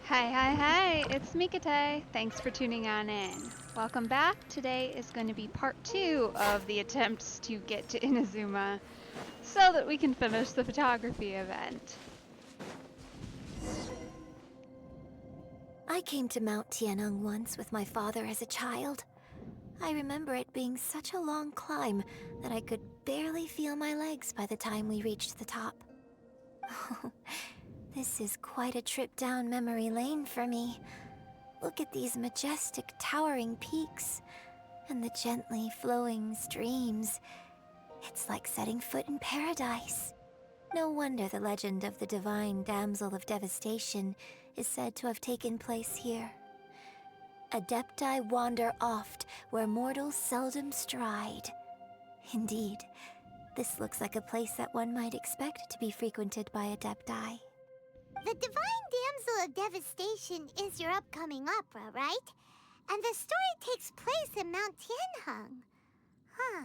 Hi, it's Mikate. Thanks for tuning on in. Welcome back. Today is going to be part two of the attempts to get to Inazuma so that we can finish the photography event. I came to Mount Tianeng once with my father as a child. I remember it being such a long climb that I could barely feel my legs by the time we reached the top. This is quite a trip down memory lane for me. Look at these majestic towering peaks and the gently flowing streams. It's like setting foot in paradise. No wonder the legend of the divine damsel of devastation is said to have taken place here. Adepti wander oft where mortals seldom stride. Indeed, this looks like a place that one might expect to be frequented by Adepti. The Divine Damsel of Devastation is your upcoming opera, right? And the story takes place in Mount Tianheng. Huh.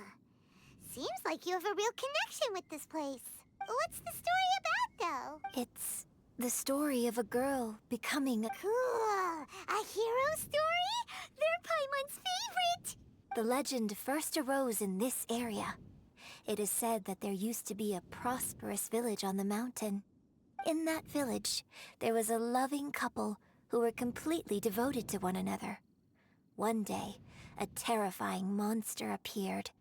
Seems like you have a real connection with this place. What's the story about, though? It's the story of a girl becoming a... Cool. A hero story? They're Paimon's favorite! The legend first arose in this area. It is said that there used to be a prosperous village on the mountain. In that village, there was a loving couple who were completely devoted to one another. One day, a terrifying monster appeared.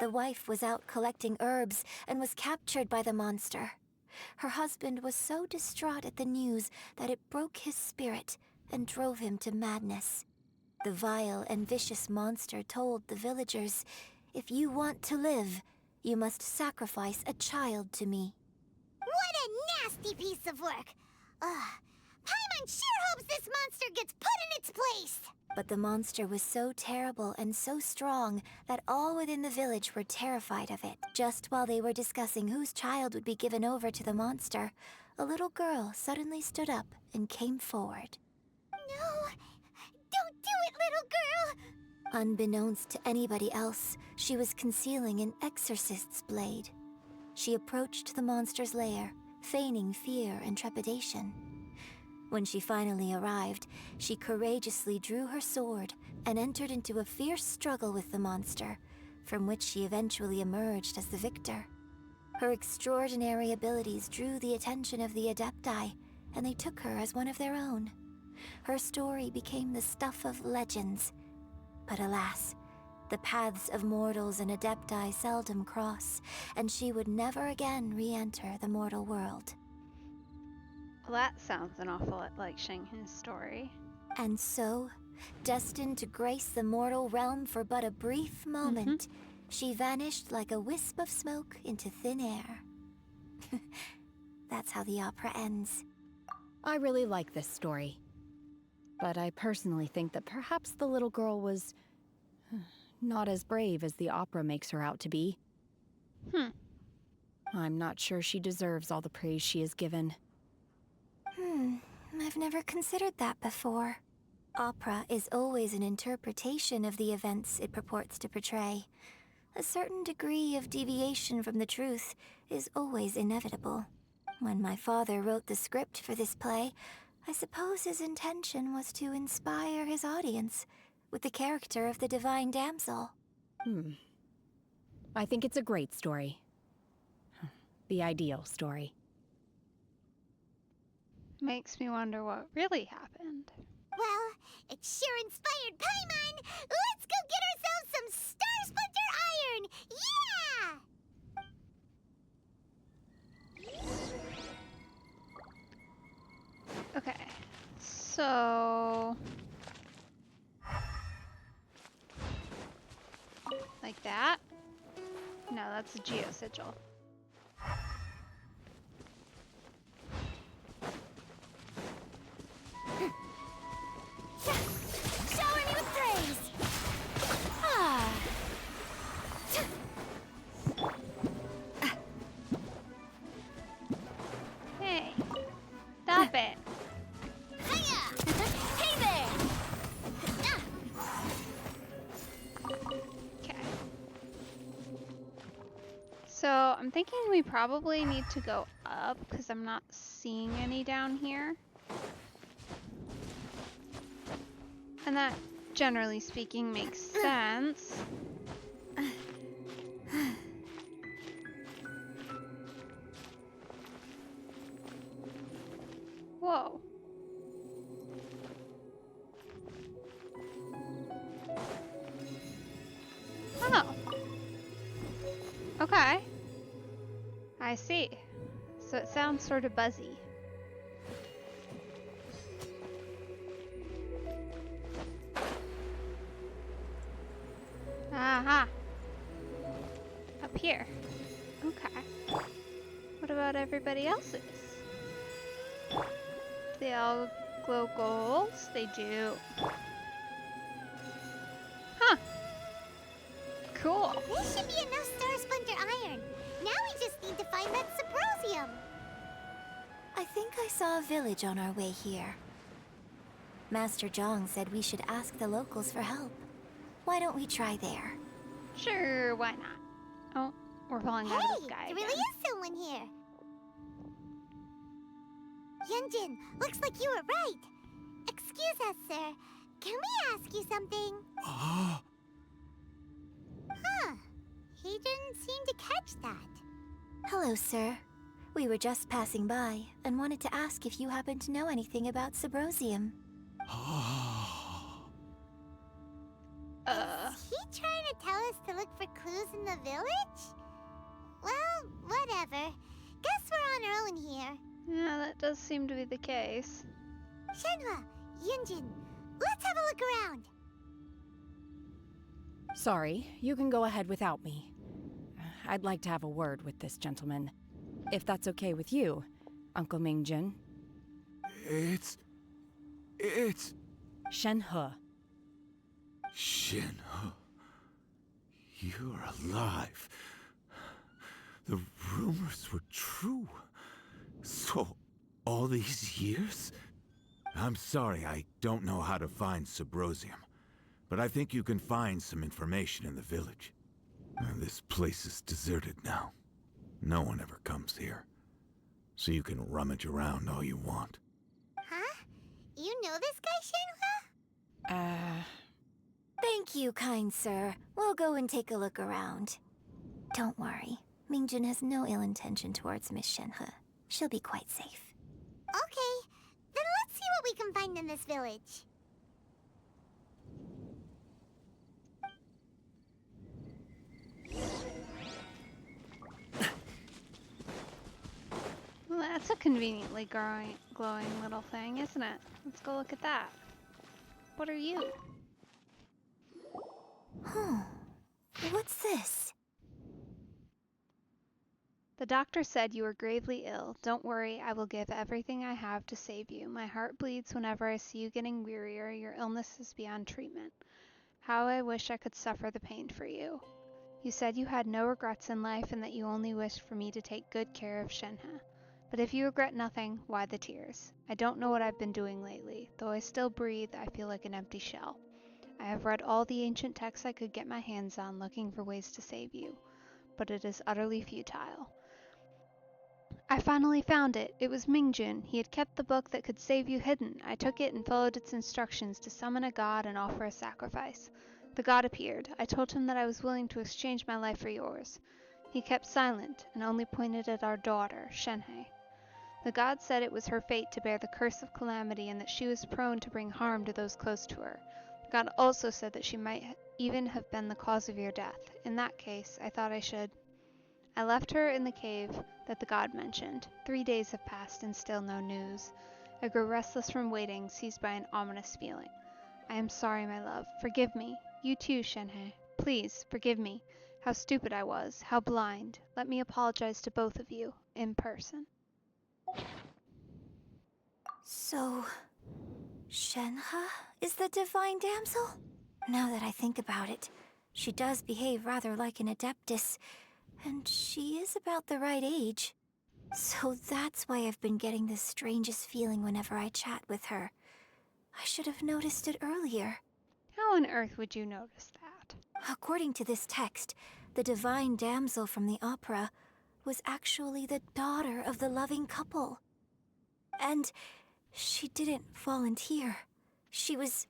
The wife was out collecting herbs and was captured by the monster. Her husband was so distraught at the news that it broke his spirit and drove him to madness. The vile and vicious monster told the villagers, "If you want to live, you must sacrifice a child to me." What a nasty piece of work! Ugh. Paimon sure hopes this monster gets put in its place! But the monster was so terrible and so strong that all within the village were terrified of it. Just while they were discussing whose child would be given over to the monster, a little girl suddenly stood up and came forward. No! Don't do it, little girl! Unbeknownst to anybody else, she was concealing an exorcist's blade. She approached the monster's lair, feigning fear and trepidation. When she finally arrived, she courageously drew her sword and entered into a fierce struggle with the monster, from which she eventually emerged as the victor. Her extraordinary abilities drew the attention of the Adepti, and they took her as one of their own. Her story became the stuff of legends. But alas, the paths of mortals and Adepti seldom cross, and she would never again re-enter the mortal world. Well, that sounds an awful lot like Shenghin's story. And so, destined to grace the mortal realm for but a brief moment, she vanished like a wisp of smoke into thin air. That's how the opera ends. I really like this story. But I personally think that perhaps the little girl was not as brave as the opera makes her out to be. I'm not sure she deserves all the praise she is given. I've never considered that before. Opera is always an interpretation of the events it purports to portray. A certain degree of deviation from the truth is always inevitable. When my father wrote the script for this play, I suppose his intention was to inspire his audience with the character of the divine damsel. I think it's a great story. The ideal story. Makes me wonder what really happened. Well, it sure inspired Paimon! Let's go get ourselves some Star Splinter Iron! Yeah! Okay, so... like that? No, that's a geosigil. Shower me with praise! Hey, stop it! Hiya! Hey there! Okay. So I'm thinking we probably need to go up because I'm not seeing any down here. And that, generally speaking, makes sense. Whoa. Oh. Okay. I see. So it sounds sort of buzzy. Aha. Up here. Okay. What about everybody else's? Do they all glow golds? They do. Huh. Cool. This should be enough Star Splinter iron. Now we just need to find that Subrosium. I think I saw a village on our way here. Master Zhang said we should ask the locals for help. Why don't we try there? Sure, why not? Oh, we're falling out of the sky there really again. is someone here. Yunjin, looks like you were right. Excuse us, sir. Can we ask you something? Huh. He didn't seem to catch that. Hello, sir. We were just passing by and wanted to ask if you happen to know anything about Subrosium. Is he trying to tell us to look for clues in the village? Well, whatever. Guess we're on our own here. Yeah, that does seem to be the case. Shenhua, Yunjin, let's have a look around. Sorry, you can go ahead without me. I'd like to have a word with this gentleman. If that's okay with you, Uncle Mingjin. It's... Shenhe. Shenhe. You're alive. The rumors were true. So, all these years? I'm sorry, I don't know how to find Subrosium. But I think you can find some information in the village. This place is deserted now. No one ever comes here. So you can rummage around all you want. Huh? You know this guy, Shenhua? Thank you, kind sir. We'll go and take a look around. Don't worry. Mingjin has no ill intention towards Miss Shenhe. She'll be quite safe. Okay, then let's see what we can find in this village. Well, that's a conveniently glowing little thing, isn't it? Let's go look at that. What are you? What's this? The doctor said you were gravely ill. Don't worry, I will give everything I have to save you. My heart bleeds whenever I see you getting wearier. Your illness is beyond treatment. How I wish I could suffer the pain for you. You said you had no regrets in life and that you only wished for me to take good care of Shenhe. But if you regret nothing, why the tears? I don't know what I've been doing lately. Though I still breathe, I feel like an empty shell. I have read all the ancient texts I could get my hands on looking for ways to save you, but it is utterly futile. I finally found it. It was Mingjun. He had kept the book that could save you hidden. I took it and followed its instructions to summon a god and offer a sacrifice. The god appeared. I told him that I was willing to exchange my life for yours. He kept silent and only pointed at our daughter, Shenhe. The god said it was her fate to bear the curse of calamity and that she was prone to bring harm to those close to her. The god also said that she might even have been the cause of your death. In that case, I thought I should. I left her in the cave that the god mentioned. 3 days have passed and still no news. I grew restless from waiting, seized by an ominous feeling. I am sorry, my love. Forgive me. You too, Shenhe. Please, forgive me. How stupid I was. How blind. Let me apologize to both of you, in person. So, Shenhe is the divine damsel? Now that I think about it, she does behave rather like an adeptus, and she is about the right age. So that's why I've been getting the strangest feeling whenever I chat with her. I should have noticed it earlier. How on earth would you notice that? According to this text, the divine damsel from the opera was actually the daughter of the loving couple. And she didn't volunteer. She was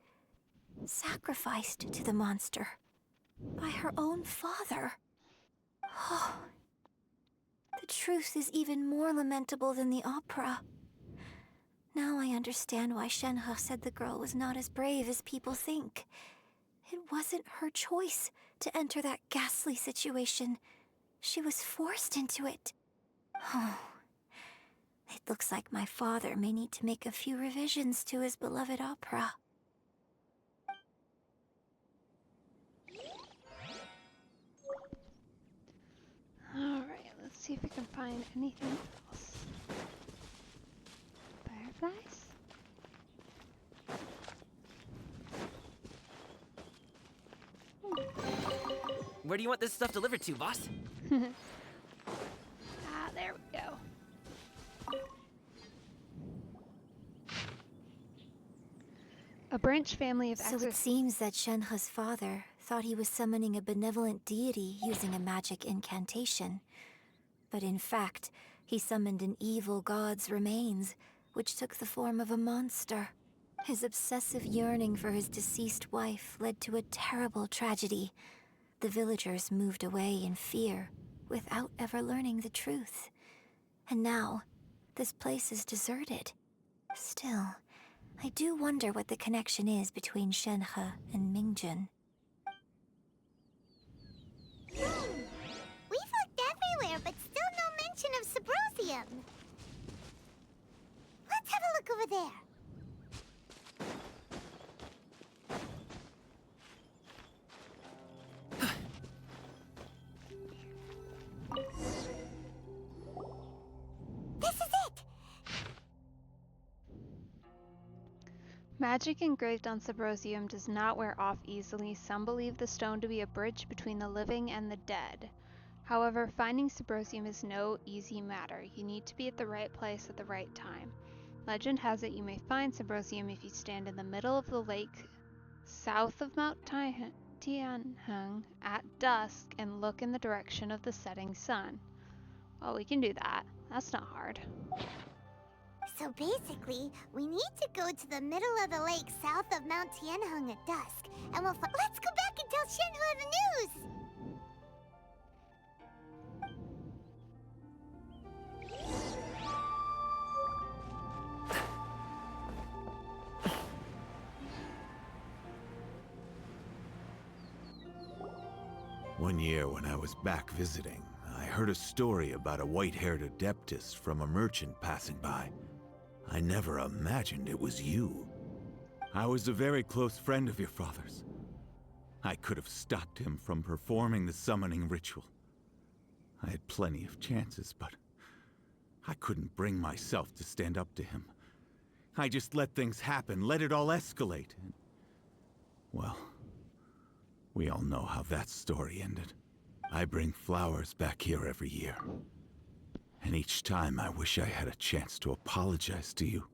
sacrificed to the monster by her own father. Oh, the truth is even more lamentable than the opera. Now I understand why Shenhe said the girl was not as brave as people think. It wasn't her choice to enter that ghastly situation. She was forced into it. Oh, it looks like my father may need to make a few revisions to his beloved opera. Alright, let's see if we can find anything else. Fireflies? Where do you want this stuff delivered to, boss? Ah, there we go. A branch family of So it exorcists. seems that Shenhe's father thought he was summoning a benevolent deity using a magic incantation. But in fact, he summoned an evil god's remains, which took the form of a monster. His obsessive yearning for his deceased wife led to a terrible tragedy. The villagers moved away in fear, without ever learning the truth. And now, this place is deserted. Still, I do wonder what the connection is between Shenhe and Mingjun. We've looked everywhere, but still no mention of Sabrosium. Let's have a look over there. This is it! Magic engraved on Sabrosium does not wear off easily. Some believe the stone to be a bridge between the living and the dead. However, finding Sabrosium is no easy matter. You need to be at the right place at the right time. Legend has it you may find Sabrosium if you stand in the middle of the lake south of Mount Tianheng at dusk and look in the direction of the setting sun. Well, we can do that. That's not hard. So basically, we need to go to the middle of the lake south of Mount Tianheng at dusk, and we'll let's go back and tell Shenhe the news! One year when I was back visiting, I heard a story about a white-haired adeptus from a merchant passing by. I never imagined it was you. I was a very close friend of your father's. I could have stopped him from performing the summoning ritual. I had plenty of chances, but I couldn't bring myself to stand up to him. I just let things happen, let it all escalate. Well, we all know how that story ended. I bring flowers back here every year. And each time I wish I had a chance to apologize to you.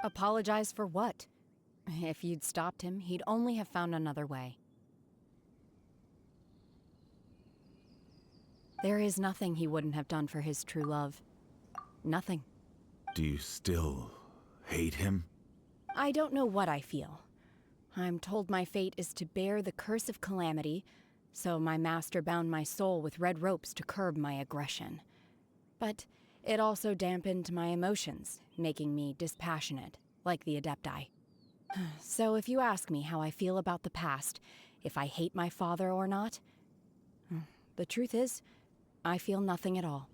Apologize for what? If you'd stopped him, he'd only have found another way. There is nothing he wouldn't have done for his true love. Nothing. Do you still hate him? I don't know what I feel. I'm told my fate is to bear the curse of calamity, so my master bound my soul with red ropes to curb my aggression. But it also dampened my emotions, making me dispassionate, like the Adepti. So if you ask me how I feel about the past, if I hate my father or not, the truth is, I feel nothing at all.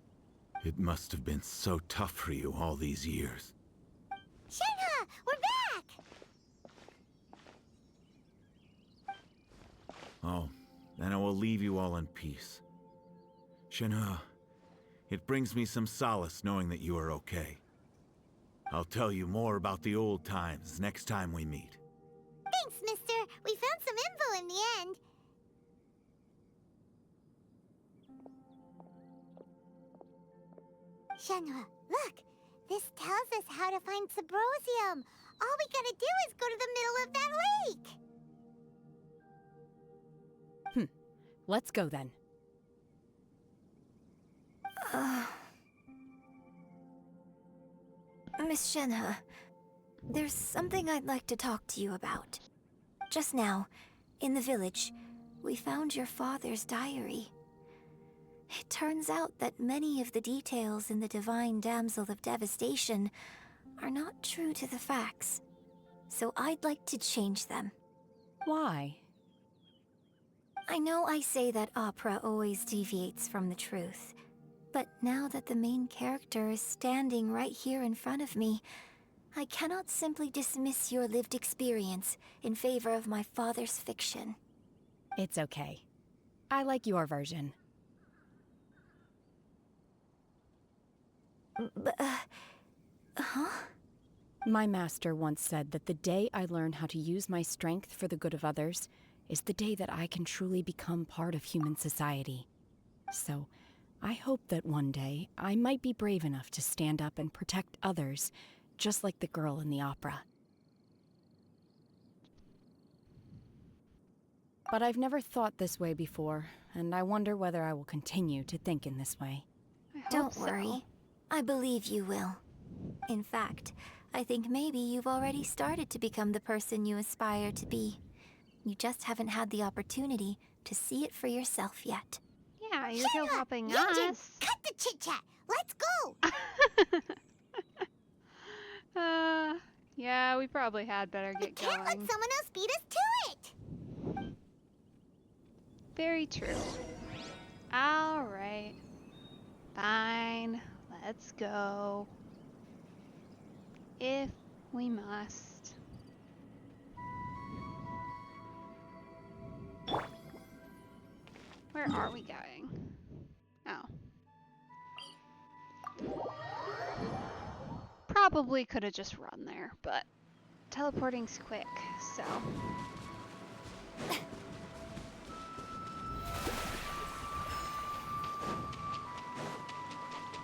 It must have been so tough for you all these years. Shenhe, we're back! Oh, then I will leave you all in peace. Shenhe, it brings me some solace knowing that you are okay. I'll tell you more about the old times next time we meet. Thanks, mister. We found some info in the end. Shenhe, look! This tells us how to find Sabrosium. All we gotta do is go to the middle of that lake. Let's go then. Miss Shenhe, There's something I'd like to talk to you about. Just now, in the village, we found your father's diary. It turns out that many of the details in the Divine Damsel of Devastation are not true to the facts. So I'd like to change them. Why? I know I say that opera always deviates from the truth, but now that the main character is standing right here in front of me, I cannot simply dismiss your lived experience in favor of my father's fiction. It's okay. I like your version. Huh? My master once said that the day I learn how to use my strength for the good of others is the day that I can truly become part of human society. So, I hope that one day I might be brave enough to stand up and protect others, just like the girl in the opera. But I've never thought this way before, and I wonder whether I will continue to think in this way. I hope Don't so. worry. I believe you will. In fact, I think maybe you've already started to become the person you aspire to be. You just haven't had the opportunity to see it for yourself yet. Yeah, you're hill hopping Yunjin, us. cut the chit-chat. Let's go. Yeah, we probably had better We get can't let going. someone else beat us to it. Very true. Alright. Fine. Let's go. If we must. Where are we going? Oh. Probably could have just run there, but teleporting's quick, so.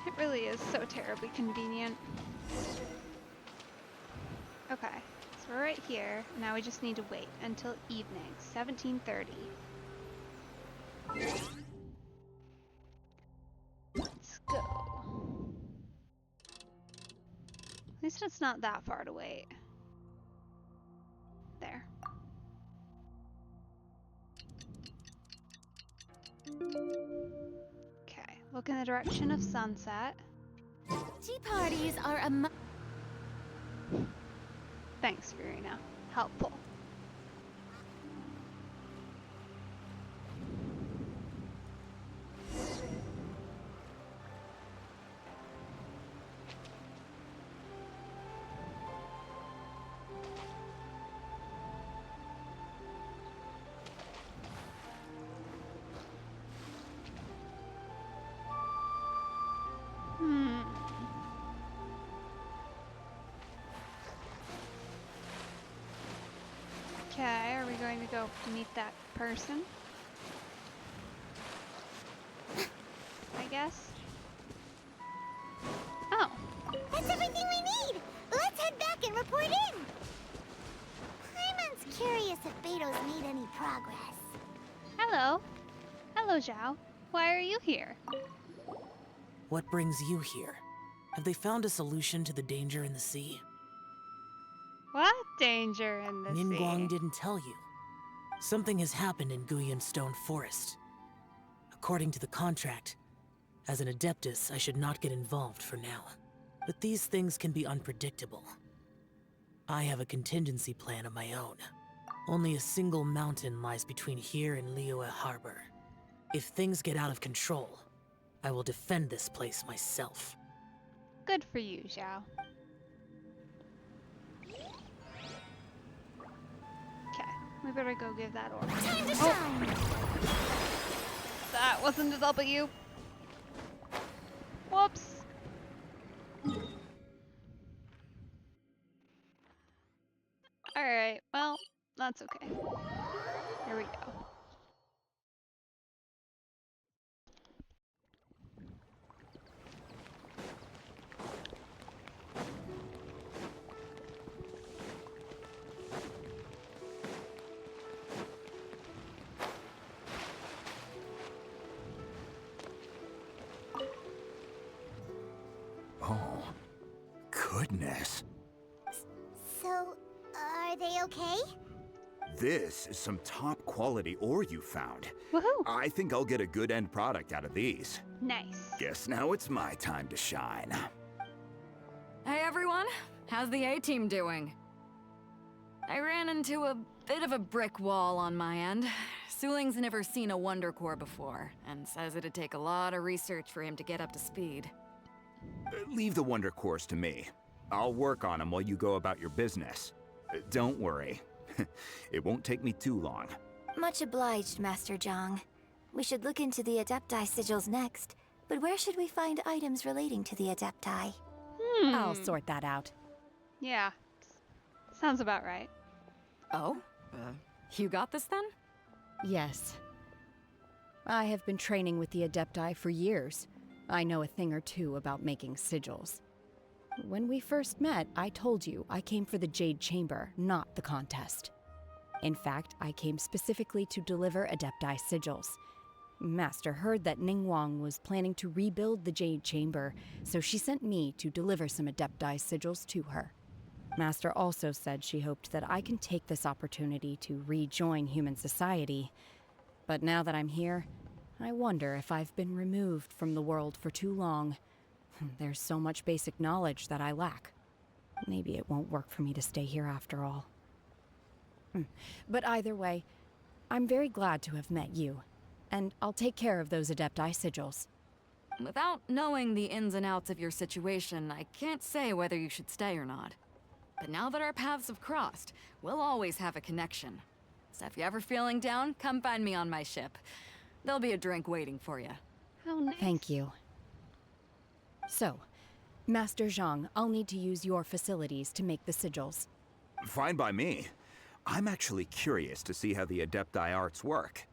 It really is so terribly convenient. Okay, so we're right here. Now we just need to wait until evening, 17:30. Let's go. At least it's not that far to wait. There. Okay, look in the direction of sunset. Tea parties are Thanks, Verena. Helpful. Okay, are we going to go meet that person? I guess. Oh, That's everything we need. Let's head back and report in. Paimon's curious if Beto's made any progress. hello. Hello, Zhao. Why are you here? What brings you here? Have they found a solution to the danger in the sea? What danger in the Ningguang sea? didn't tell you. Something has happened in Guyan Stone Forest. According to the contract, as an Adeptus, I should not get involved for now. But these things can be unpredictable. I have a contingency plan of my own. Only a single mountain lies between here and Liyue Harbor. If things get out of control, I will defend this place myself. Good for you, Zhao. Okay, we better go give that order. Time to shine. That wasn't a W. Whoops. Alright, well, that's okay. Here we go. Oh, goodness. Are they okay? This is some top quality ore you found. Woohoo! I think I'll get a good end product out of these. Nice. Guess now it's my time to shine. Hey everyone, how's the A-team doing? I ran into a bit of a brick wall on my end. Suling's never seen a Wonder Core before, and says it'd take a lot of research for him to get up to speed. Leave the Wonder Cores to me. I'll work on them while you go about your business. Don't worry. It won't take me too long. Much obliged, Master Zhang. We should look into the Adepti sigils next, but where should we find items relating to the Adepti? I'll sort that out. Yeah. Sounds about right. Oh? You got this then? Yes. I have been training with the Adepti for years. I know a thing or two about making sigils. When we first met, I told you I came for the Jade Chamber, not the contest. In fact, I came specifically to deliver Adepti sigils. Master heard that Ningguang was planning to rebuild the Jade Chamber, so she sent me to deliver some Adepti sigils to her. Master also said she hoped that I can take this opportunity to rejoin human society. But now that I'm here, I wonder if I've been removed from the world for too long. There's so much basic knowledge that I lack. Maybe it won't work for me to stay here after all. But either way, I'm very glad to have met you, and I'll take care of those Adepti sigils. Without knowing the ins and outs of your situation, I can't say whether you should stay or not. But now that our paths have crossed, we'll always have a connection. So if you're ever feeling down, come find me on my ship. There'll be a drink waiting for you. How nice. Thank you. So, Master Zhang, I'll need to use your facilities to make the sigils. Fine by me. I'm actually curious to see how the Adepti arts work.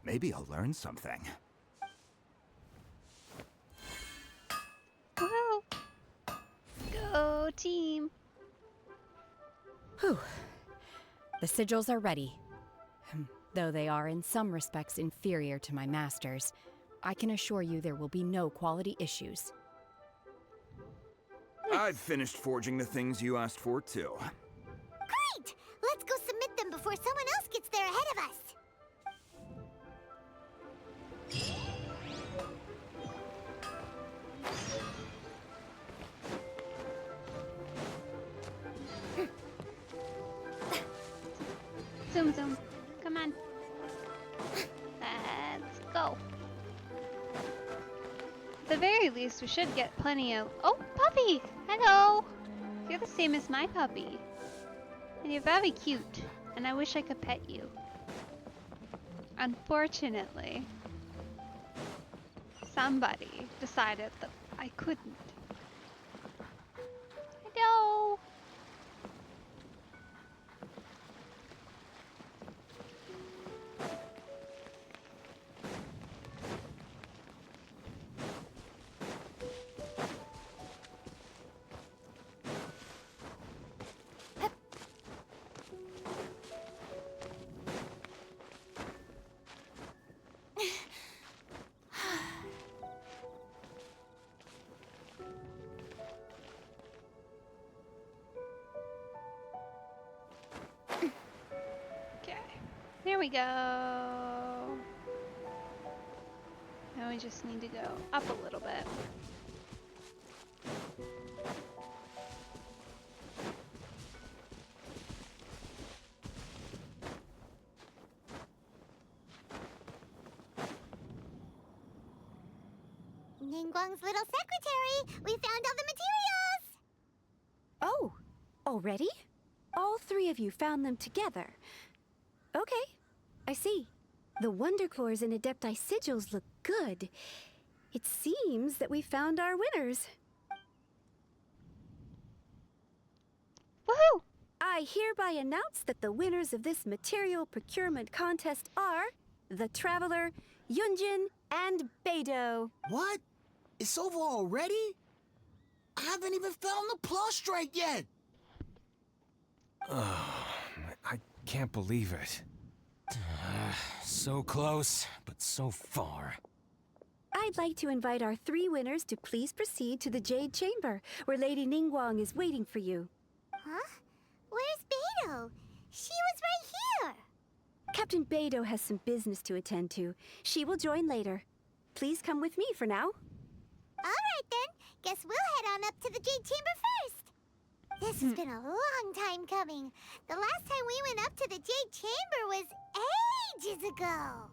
Maybe I'll learn something. Woohoo! Go team! Whew. The sigils are ready. Though they are in some respects inferior to my master's, I can assure you there will be no quality issues. I've finished forging the things you asked for, too. Great! Let's go submit them before someone else gets there ahead of us. Zoom, zoom. Come on. Let's go. At the very least, we should get plenty of... Oh, puppy! Hello! You're the same as my puppy. And you're very cute. And I wish I could pet you. Unfortunately, somebody decided that I couldn't. Hello! There we go. Now we just need to go up a little bit. Ningguang's little secretary! We found all the materials! Oh, already? All three of you found them together. Okay, I see. The Wonder Cores and Adepti sigils look good. It seems that we found our winners. Woohoo! I hereby announce that the winners of this material procurement contest are the Traveler, Yunjin, and Beidou. What? It's over already? I haven't even found the plustrate yet! I can't believe it. So close, but so far. I'd like to invite our three winners to please proceed to the Jade Chamber, where Lady Ningguang is waiting for you. Huh? Where's Beidou? She was right here. Captain Beidou has some business to attend to. She will join later. Please come with me for now. All right then. Guess we'll head on up to the Jade Chamber first. This has been a long time coming. The last time we went up to the Jade Chamber was ages ago.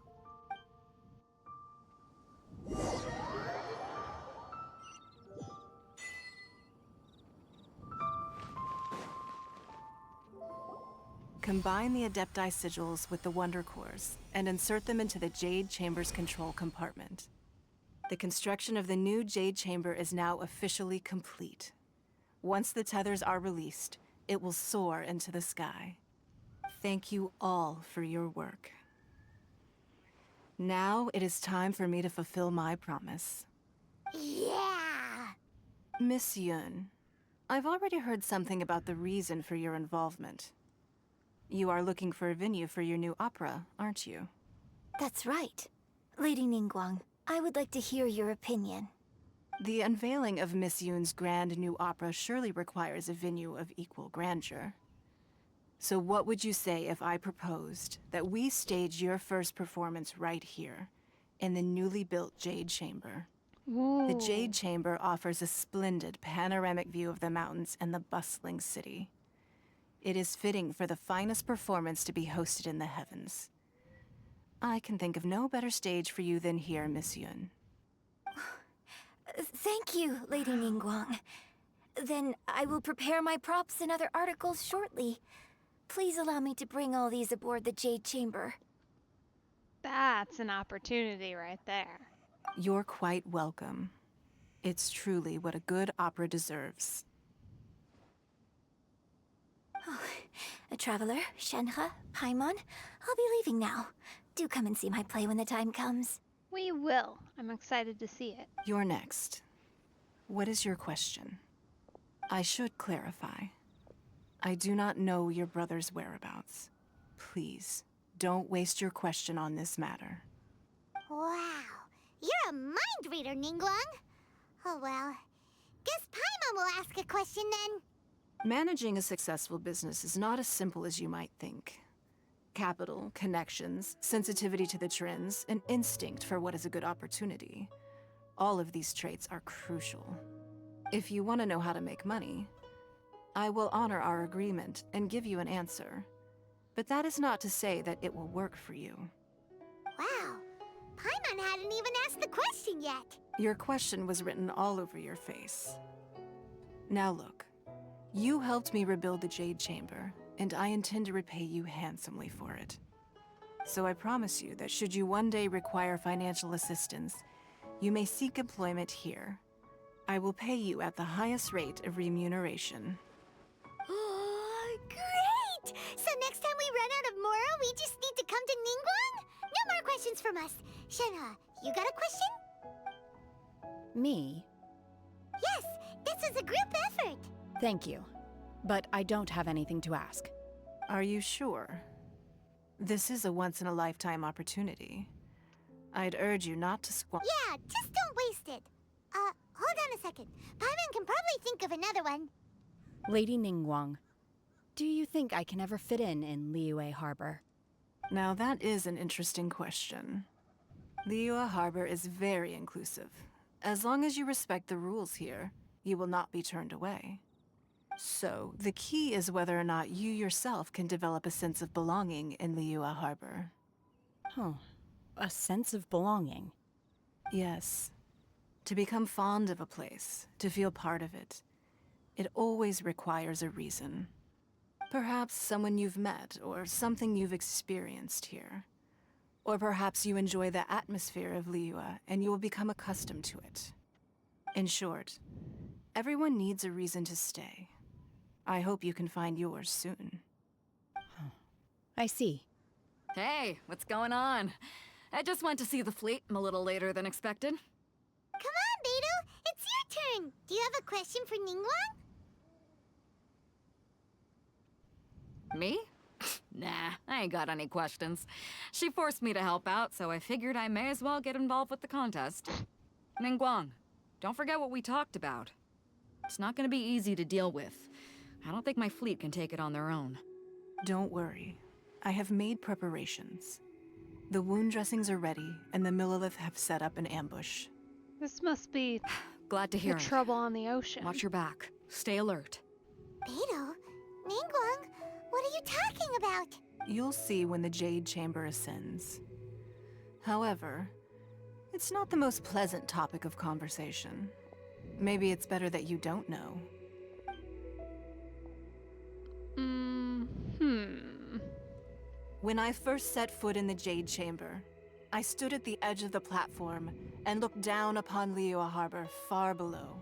Combine the Adepti sigils with the Wonder Cores and insert them into the Jade Chamber's control compartment. The construction of the new Jade Chamber is now officially complete. Once the tethers are released, it will soar into the sky. Thank you all for your work. Now it is time for me to fulfill my promise. Yeah! Miss Yun, I've already heard something about the reason for your involvement. You are looking for a venue for your new opera, aren't you? That's right. Lady Ningguang, I would like to hear your opinion. The unveiling of Miss Yun's grand new opera surely requires a venue of equal grandeur. So what would you say if I proposed that we stage your first performance right here, in the newly built Jade Chamber? Ooh. The Jade Chamber offers a splendid panoramic view of the mountains and the bustling city. It is fitting for the finest performance to be hosted in the heavens. I can think of no better stage for you than here, Miss Yun. Thank you, Lady Ningguang. Then I will prepare my props and other articles shortly. Please allow me to bring all these aboard the Jade Chamber. That's an opportunity right there. You're quite welcome. It's truly what a good opera deserves. A traveler, Shenhe, Paimon, I'll be leaving now. Do come and see my play when the time comes. We will. I'm excited to see it. You're next. What is your question? I should clarify. I do not know your brother's whereabouts. Please, don't waste your question on this matter. Wow. You're a mind reader, Ningguang. Oh well. Guess Paimon will ask a question then. Managing a successful business is not as simple as you might think. Capital, connections, sensitivity to the trends, and instinct for what is a good opportunity. All of these traits are crucial. If you want to know how to make money, I will honor our agreement and give you an answer. But that is not to say that it will work for you. Wow. Paimon hadn't even asked the question yet. Your question was written all over your face. Now look, you helped me rebuild the Jade Chamber, and I intend to repay you handsomely for it. So I promise you that should you one day require financial assistance, you may seek employment here. I will pay you at the highest rate of remuneration. Oh, great! So next time we run out of Mora, we just need to come to Ningguang? No more questions from us. Shenhe, you got a question? Me? Yes, this is a group effort. Thank you. But I don't have anything to ask. Are you sure? This is a once-in-a-lifetime opportunity. I'd urge you not to Yeah, just don't waste it. Hold on a second. Paimon can probably think of another one. Lady Ningguang, do you think I can ever fit in Liyue Harbor? Now that is an interesting question. Liyue Harbor is very inclusive. As long as you respect the rules here, you will not be turned away. So, the key is whether or not you yourself can develop a sense of belonging in Liyue Harbor. Huh. A sense of belonging. Yes. To become fond of a place, to feel part of it, it always requires a reason. Perhaps someone you've met, or something you've experienced here. Or perhaps you enjoy the atmosphere of Liyue, and you will become accustomed to it. In short, everyone needs a reason to stay. I hope you can find yours soon. I see. Hey, what's going on? I just went to see the fleet. I'm a little later than expected. Come on, Beidou. It's your turn. Do you have a question for Ningguang? Me? Nah, I ain't got any questions. She forced me to help out, so I figured I may as well get involved with the contest. Ningguang, don't forget what we talked about. It's not gonna be easy to deal with. I don't think my fleet can take it on their own. Don't worry. I have made preparations. The wound dressings are ready, and the Millelith have set up an ambush. This must be Glad to hear the it. trouble on the ocean. Watch your back. Stay alert. Beidou, Ningguang, what are you talking about? You'll see when the Jade Chamber ascends. However, it's not the most pleasant topic of conversation. Maybe it's better that you don't know. When I first set foot in the Jade Chamber, I stood at the edge of the platform and looked down upon Liyue Harbor far below.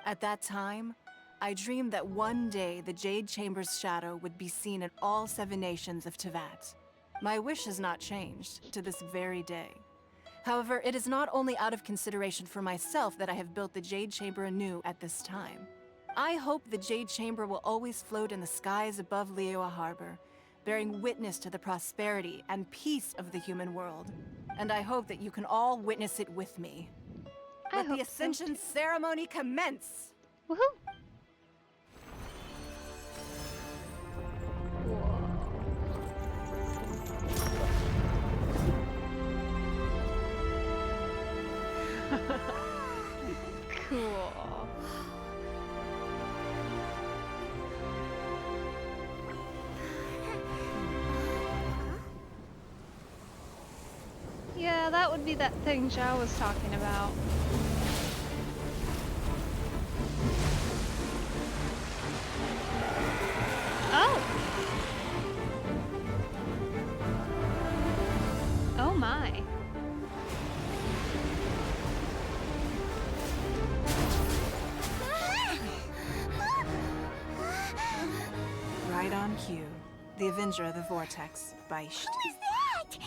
At that time, I dreamed that one day the Jade Chamber's shadow would be seen in all 7 nations of Teyvat. My wish has not changed to this very day. However, it is not only out of consideration for myself that I have built the Jade Chamber anew at this time. I hope the Jade Chamber will always float in the skies above Liyue Harbor, bearing witness to the prosperity and peace of the human world. And I hope that you can all witness it with me. Let the Ascension ceremony commence! Woohoo! Cool. Yeah, that would be that thing Zhao was talking about. Oh! Oh my. Right on cue. The Avenger of the Vortex, Beisht. Who is that?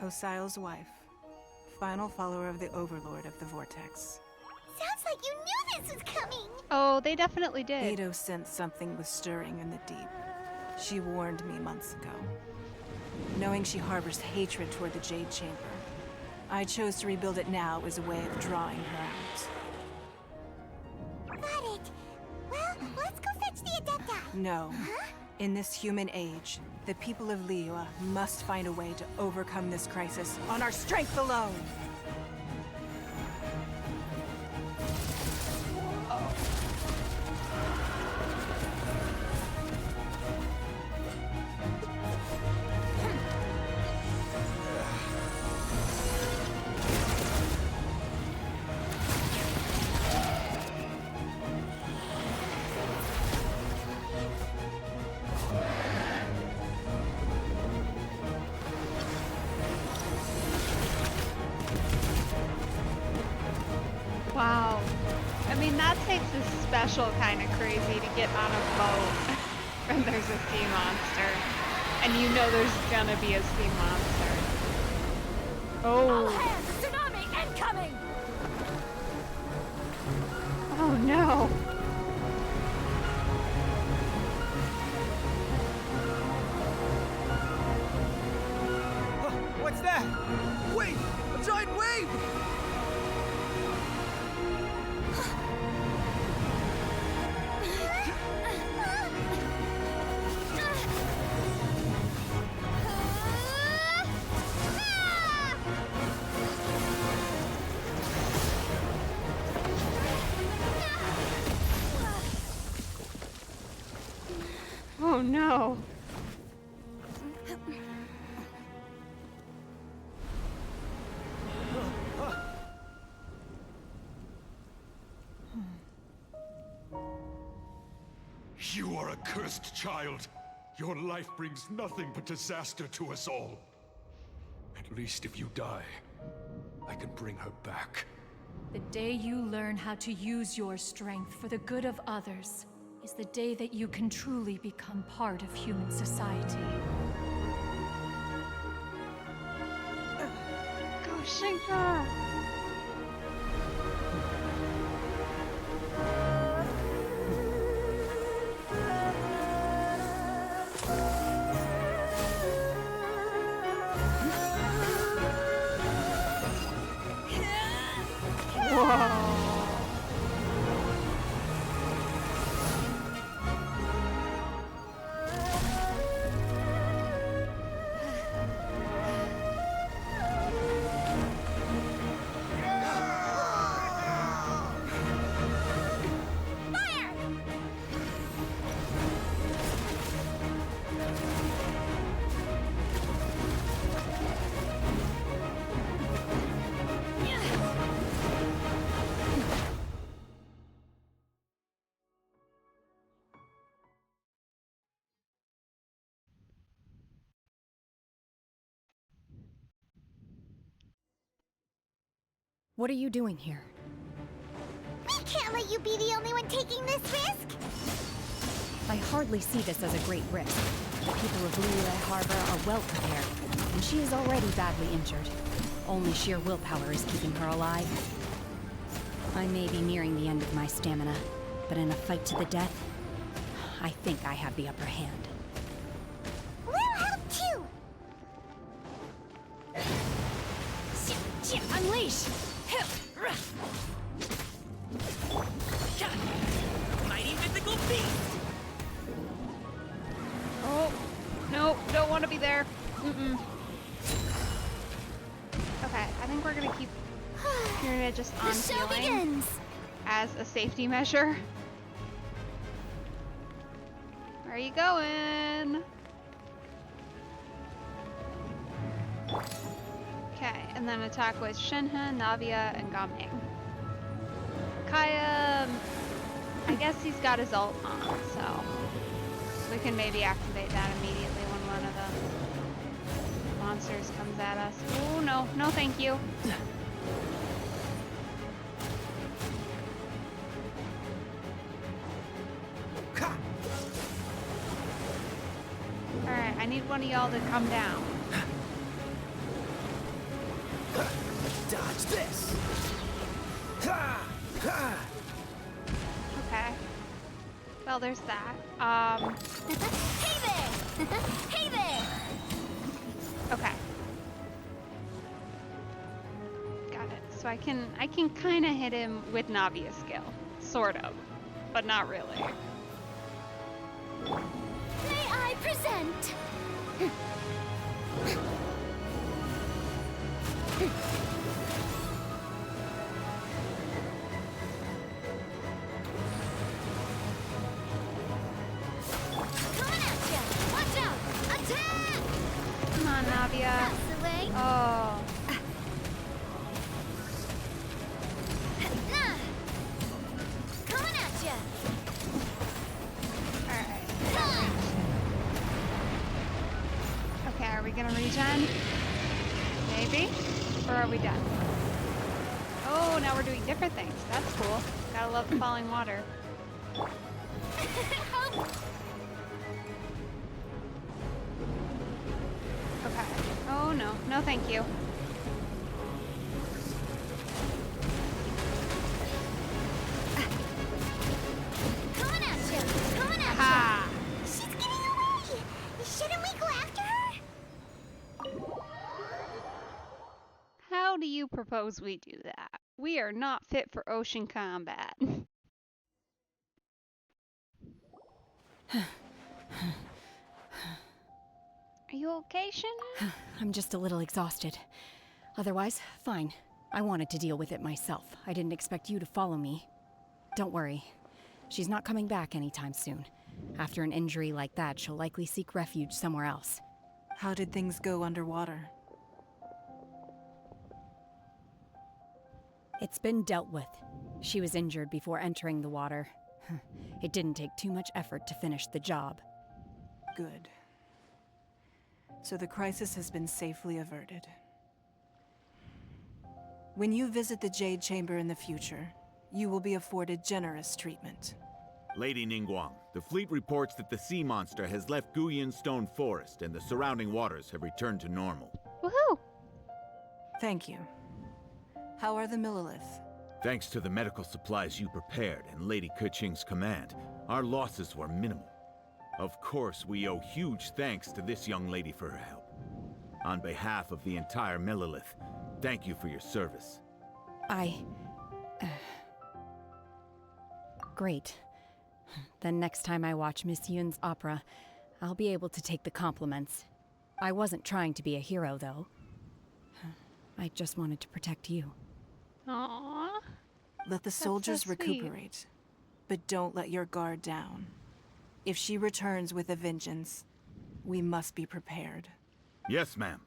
Osial's wife. Final follower of the Overlord of the Vortex. Sounds like you knew this was coming. Oh, they definitely did. Beidou sensed something was stirring in the deep. She warned me months ago. Knowing she harbors hatred toward the Jade Chamber, I chose to rebuild it now as a way of drawing her out. Got it. Well, let's go fetch the Adepti. No. Huh? In this human age, the people of Liyue must find a way to overcome this crisis on our strength alone! Wow. I mean, that takes a special kind of crazy to get on a boat when there's a sea monster. And you know there's gonna be a sea monster. All Oh. hands! Tsunami incoming! Oh no. What's that? Wait! A giant wave! Oh no. You are a cursed child. Your life brings nothing but disaster to us all. At least if you die, I can bring her back. The day you learn how to use your strength for the good of others is the day that you can truly become part of human society. Go Shinka. Whoa. What are you doing here? We can't let you be the only one taking this risk! I hardly see this as a great risk. The people of Liyue Harbor are well prepared, and she is already badly injured. Only sheer willpower is keeping her alive. I may be nearing the end of my stamina, but in a fight to the death, I think I have the upper hand. We'll help too! Unleash! Mighty mythical beast! Oh, no, don't want to be there. Mm-mm. Okay, I think we're gonna keep Kirina just on The show healing begins! as a safety measure. Where are you going? Okay, and then attack with Shenhe, Navia, and Gaming. Kaya, I guess he's got his ult on, so we can maybe activate that immediately when one of the monsters comes at us. Oh no, no thank you. Alright, I need one of y'all to come down. Dodge this! Okay. Well, there's that. Hey there! Hey there! Okay. Got it. So I can kind of hit him with Navia's skill. Sort of. But not really. May I present? Coming at ya! Watch out! Attack! Come on, Navia. That's the way. Oh. Coming at ya! Alright. Okay, are we gonna regen? Maybe? Or are we done? Oh, now we're doing different things. That's cool. Gotta love the falling water. Okay. Oh no. No thank you. Coming at ya! Coming at Ha! ya! She's getting away! Shouldn't we go after her? How do you propose we do that? We are not fit for ocean combat. Are you okay, Shinna? I'm just a little exhausted. Otherwise, fine. I wanted to deal with it myself. I didn't expect you to follow me. Don't worry. She's not coming back anytime soon. After an injury like that, she'll likely seek refuge somewhere else. How did things go underwater? It's been dealt with. She was injured before entering the water. It didn't take too much effort to finish the job. Good. So the crisis has been safely averted. When you visit the Jade Chamber in the future, you will be afforded generous treatment. Lady Ningguang, the fleet reports that the sea monster has left Guyun Stone Forest and the surrounding waters have returned to normal. Woohoo! Thank you. How are the Millilith? Thanks to the medical supplies you prepared and Lady Keqing's command, our losses were minimal. Of course, we owe huge thanks to this young lady for her help. On behalf of the entire Millilith, thank you for your service. Great. Then next time I watch Miss Yun's opera, I'll be able to take the compliments. I wasn't trying to be a hero, though. I just wanted to protect you. Aww. Let the so soldiers sweet. recuperate, but don't let your guard down. If she returns with a vengeance, we must be prepared. Yes, ma'am.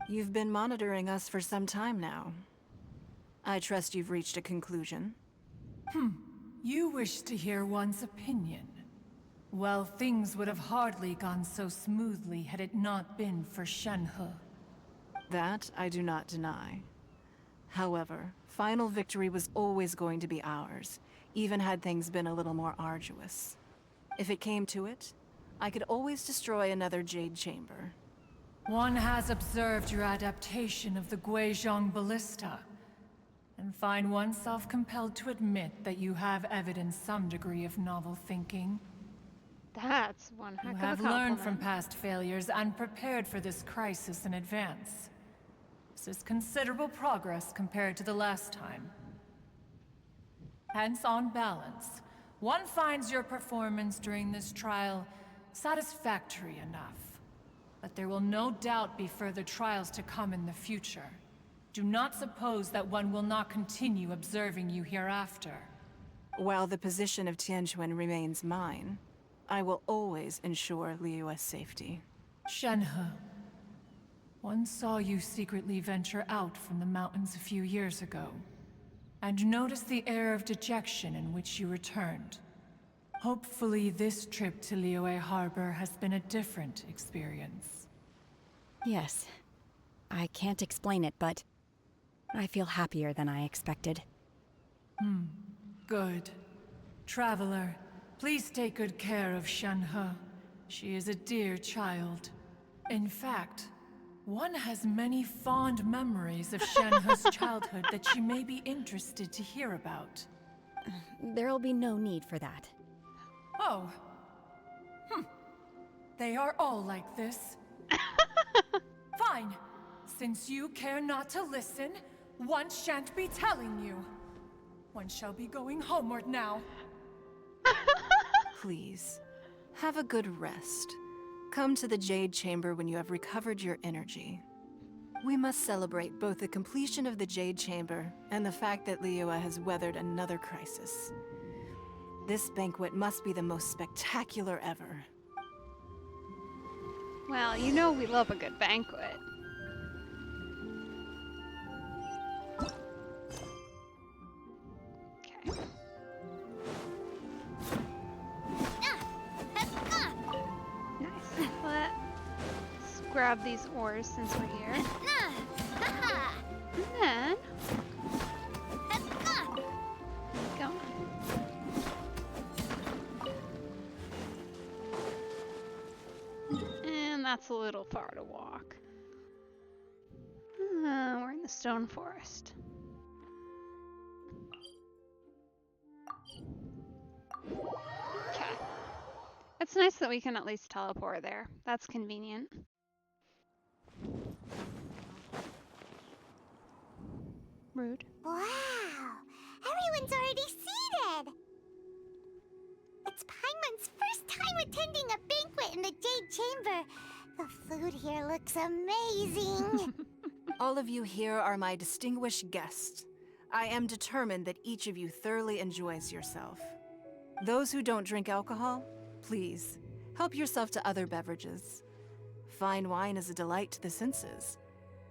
You've been monitoring us for some time now. I trust you've reached a conclusion. You wish to hear one's opinion. Well, things would have hardly gone so smoothly had it not been for Shenhe. That I do not deny. However, final victory was always going to be ours, even had things been a little more arduous. If it came to it, I could always destroy another Jade Chamber. One has observed your adaptation of the Guizhong Ballista, and find oneself compelled to admit that you have evidenced some degree of novel thinking. That's one heck You of a have compliment. learned from past failures and prepared for this crisis in advance. This is considerable progress compared to the last time. Hence, on balance, one finds your performance during this trial satisfactory enough. But there will no doubt be further trials to come in the future. Do not suppose that one will not continue observing you hereafter. While the position of Tianquan remains mine, I will always ensure Liyue's safety. Shenhe, one saw you secretly venture out from the mountains a few years ago, and noticed the air of dejection in which you returned. Hopefully this trip to Liyue Harbor has been a different experience. Yes. I can't explain it, but I feel happier than I expected. Good. Traveler, please take good care of Shenhe. She is a dear child. In fact, one has many fond memories of Shenhe's childhood that she may be interested to hear about. There'll be no need for that. Oh. They are all like this. Fine. Since you care not to listen, one shan't be telling you. One shall be going homeward now. Please, have a good rest. Come to the Jade Chamber when you have recovered your energy. We must celebrate both the completion of the Jade Chamber and the fact that Liyue has weathered another crisis. This banquet must be the most spectacular ever. Well, you know we love a good banquet. Okay. Nice. Let's grab these ores since we're here. And then... Go. And that's a little far to walk. We're in the stone forest. Okay. It's nice that we can at least teleport there. That's convenient. Rude. Wow! Everyone's already seated! It's Paimon's first time attending a banquet in the Jade Chamber. The food here looks amazing. All of you here are my distinguished guests. I am determined that each of you thoroughly enjoys yourself. Those who don't drink alcohol, please, help yourself to other beverages. Fine wine is a delight to the senses,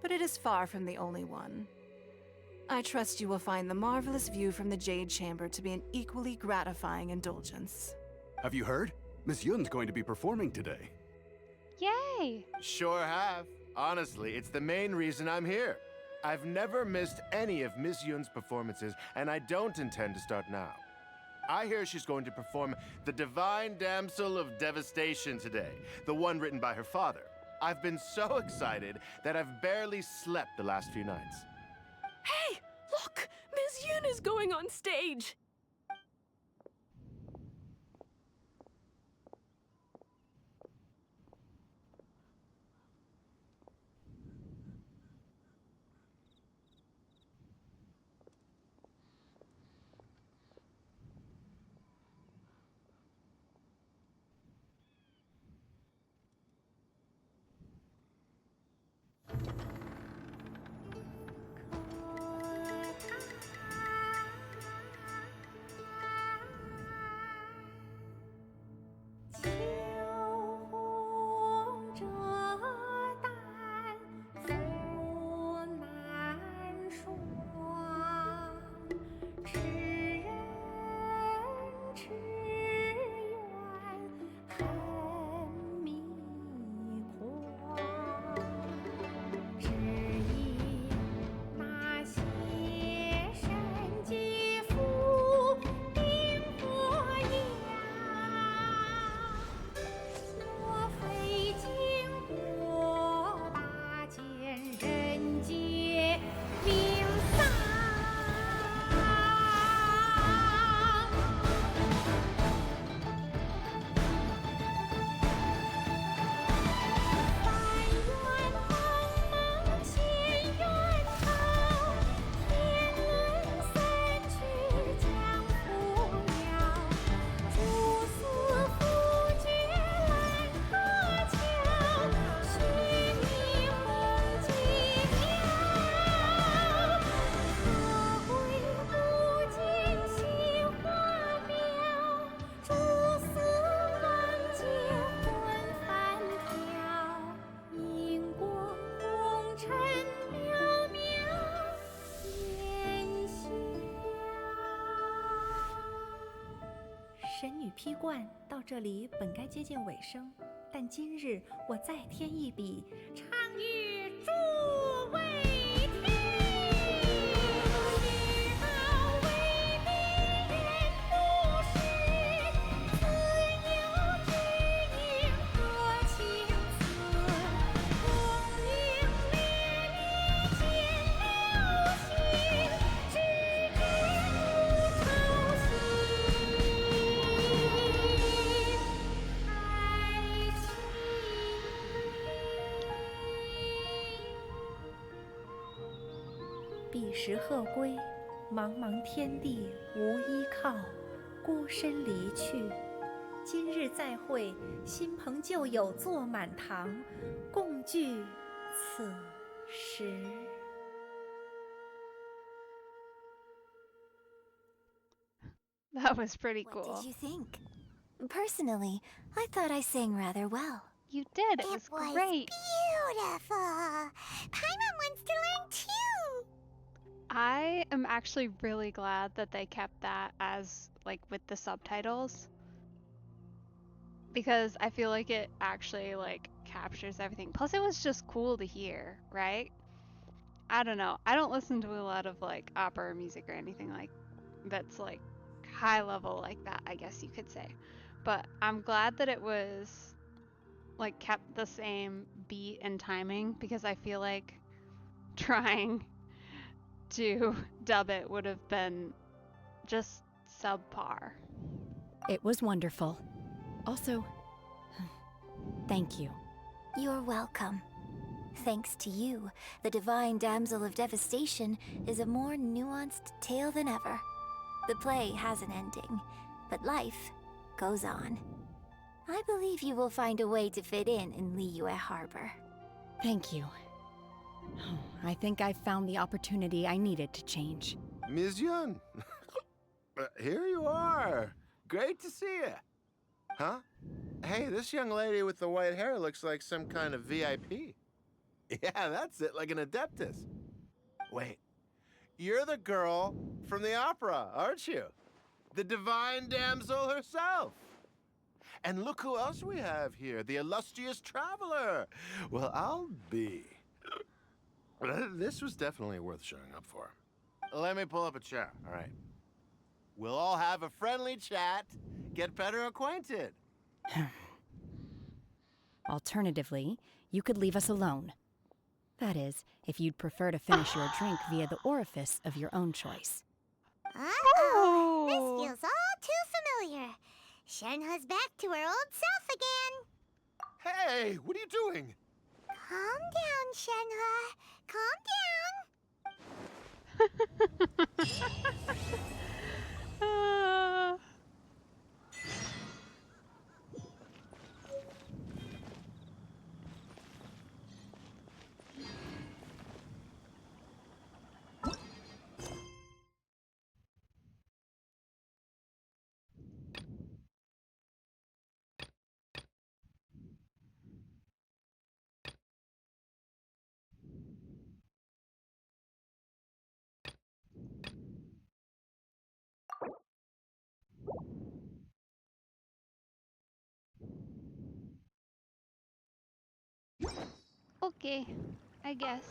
but it is far from the only one. I trust you will find the marvelous view from the Jade Chamber to be an equally gratifying indulgence. Have you heard? Miss Yun's going to be performing today. Yay! Sure have. Honestly, it's the main reason I'm here. I've never missed any of Miss Yun's performances, and I don't intend to start now. I hear she's going to perform The Divine Damsel of Devastation today, the one written by her father. I've been so excited that I've barely slept the last few nights. Hey, look! Miss Yun is going on stage! 神女披冠到这里本该接近尾声，但今日我再添一笔，唱与诸位听。彼时鹤归，茫茫天地无依靠，孤身离去。今日再会，新朋旧友坐满堂，共聚此时。That was pretty cool. What did you think? Personally, I thought I sang rather well. You did. It was great. Beautiful. Paimon wants to learn too. I am actually really glad that they kept that as, like, with the subtitles. Because I feel like it actually, like, captures everything. Plus, it was just cool to hear, right? I don't know. I don't listen to a lot of, like, opera music or anything like that's, like, high level like that, I guess you could say. But I'm glad that it was, like, kept the same beat and timing, because I feel like trying to dub it would have been just subpar. It was wonderful. Also, thank you. You're welcome. Thanks to you, the Divine Damsel of Devastation is a more nuanced tale than ever. The play has an ending, but life goes on. I believe you will find a way to fit in Liyue Harbor. Thank you. I think I've found the opportunity I needed to change. Ms. Yun, here you are. Great to see you. Huh? Hey, this young lady with the white hair looks like some kind of VIP. Yeah, that's it, like an adeptus. Wait, you're the girl from the opera, aren't you? The divine damsel herself. And look who else we have here, the illustrious traveler. Well, I'll be. This was definitely worth showing up for. Let me pull up a chair, all right? We'll all have a friendly chat, get better acquainted. Alternatively, you could leave us alone. That is, if you'd prefer to finish your drink via the orifice of your own choice. Uh-oh. This feels all too familiar. Shenhe's back to her old self again. Hey, what are you doing? Calm down, Shenhe. Calm down. Okay, I guess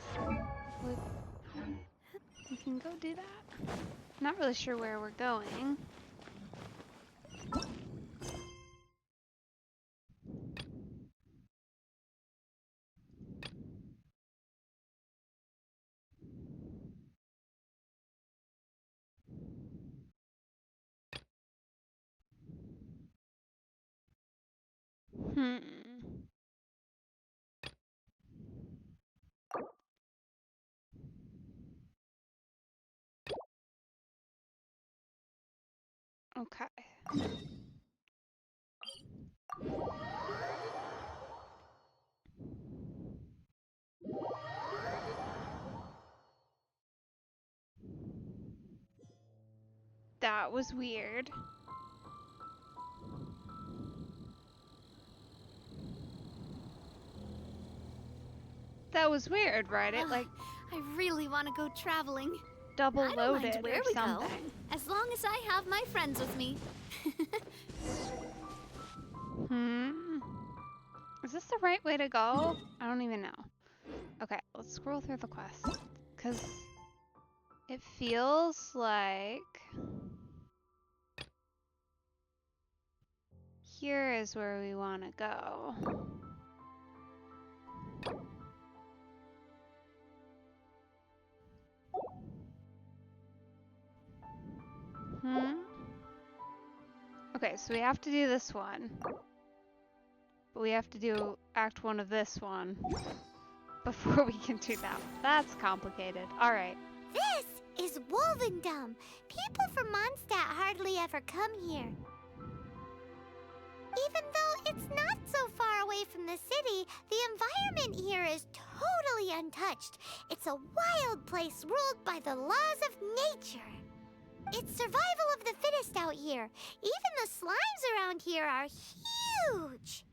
we can go do that. Not really sure where we're going. Okay. That was weird. That was weird, right? It like I really want to go traveling. double I don't loaded mind where or we something. go, as long as I have my friends with me. the right way to go? I don't even know. Okay, let's scroll through the quest. Because it feels like here is where we want to go. Okay, so we have to do this one. But we have to do Act 1 of this one before we can do that. That's complicated. Alright. This is Wolvendom. People from Mondstadt hardly ever come here. Even though it's not so far away from the city, the environment here is totally untouched. It's a wild place ruled by the laws of nature. It's survival of the fittest out here. Even the slimes around here are huge.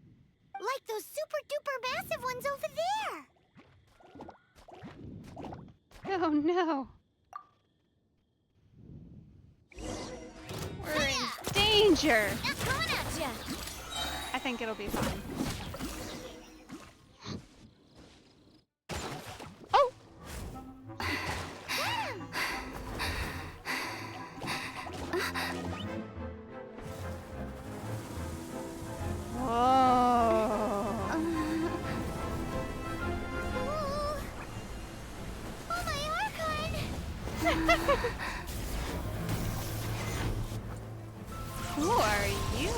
Like those super-duper massive ones over there. Oh no. We're in danger. Not coming at ya. I think it'll be fine. Oh! Whoa. Oh, my Archon! Who are you?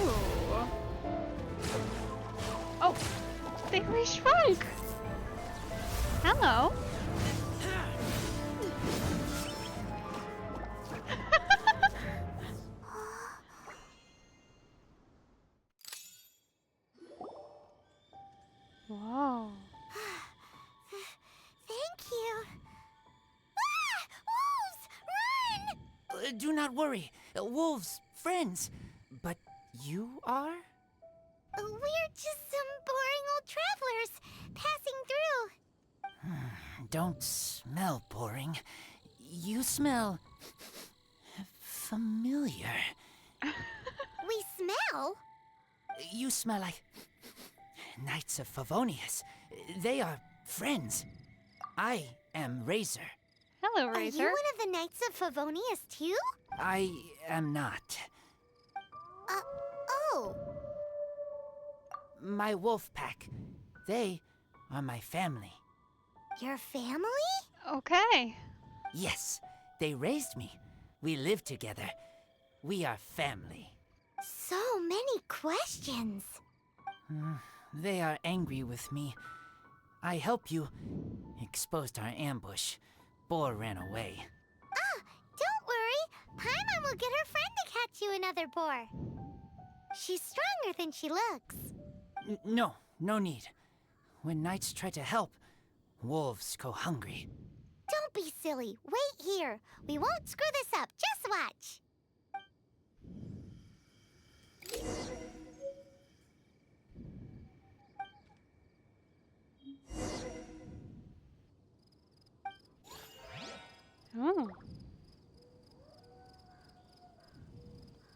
Oh, they reshrunk. Hello. Whoa. Thank you. Ah! Wolves! Run! Do not worry. Wolves, friends. But you are? We're just some boring old travelers passing through. Don't smell boring. You smell familiar. We smell? You smell like Knights of Favonius. They are friends. I am Razor. Hello, Are Razor. you one of the Knights of Favonius too? I am not. Oh. My wolf pack. They are my family. Your family? Okay. Yes, they raised me. We live together. We are family. So many questions. They are angry with me. I helped you. Exposed our ambush. Boar ran away. Ah, don't worry. Paimon will get her friend to catch you another boar. She's stronger than she looks. No need. When knights try to help, wolves go hungry. Don't be silly. Wait here. We won't screw this up. Just watch. Oh.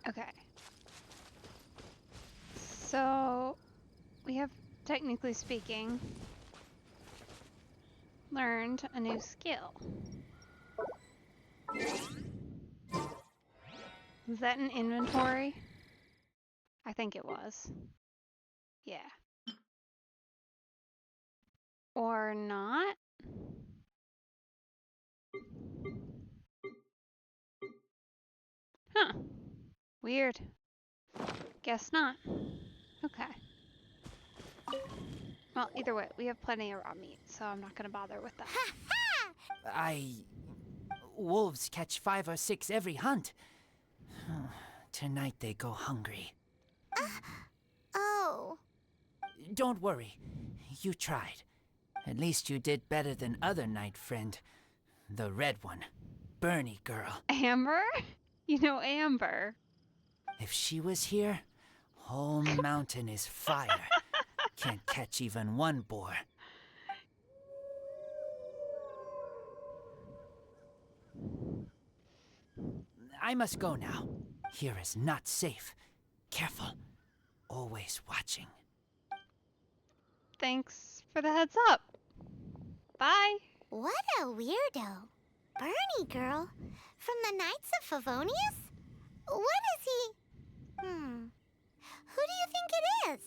Okay. So, we have, technically speaking, learned a new skill. Was that an inventory? I think it was. Yeah. Or not? Huh. Weird. Guess not. Okay. Well, either way, we have plenty of raw meat, so I'm not gonna bother with that. Wolves catch 5 or 6 every hunt. Tonight they go hungry. Oh. Don't worry. You tried. At least you did better than other knight friend. The red one. Bernie girl. Amber? You know Amber. If she was here, whole mountain is fire. Can't catch even one boar. I must go now. Here is not safe. Careful. Always watching. Thanks for the heads up. Bye. What a weirdo. Bernie girl. From the Knights of Favonius? What is he? Who do you think it is?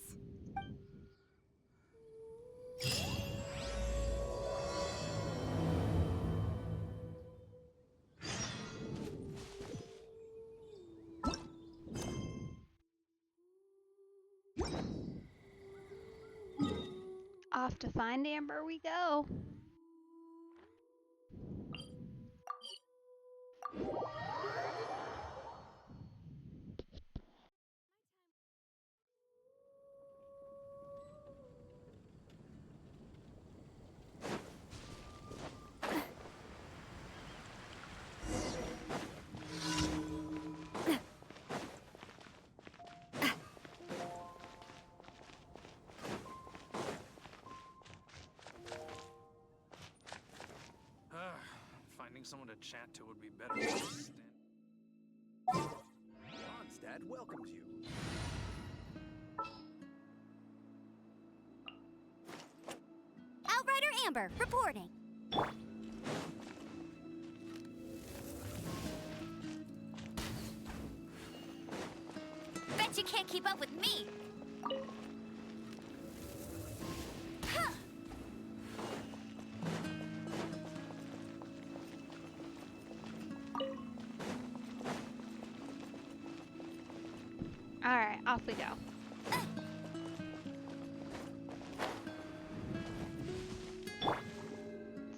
Off to find Amber we go. Finding someone to chat to would be better than Mondstadt welcomes you. Outrider Amber, reporting. Bet you can't keep up with me. Huh. All right, off we go.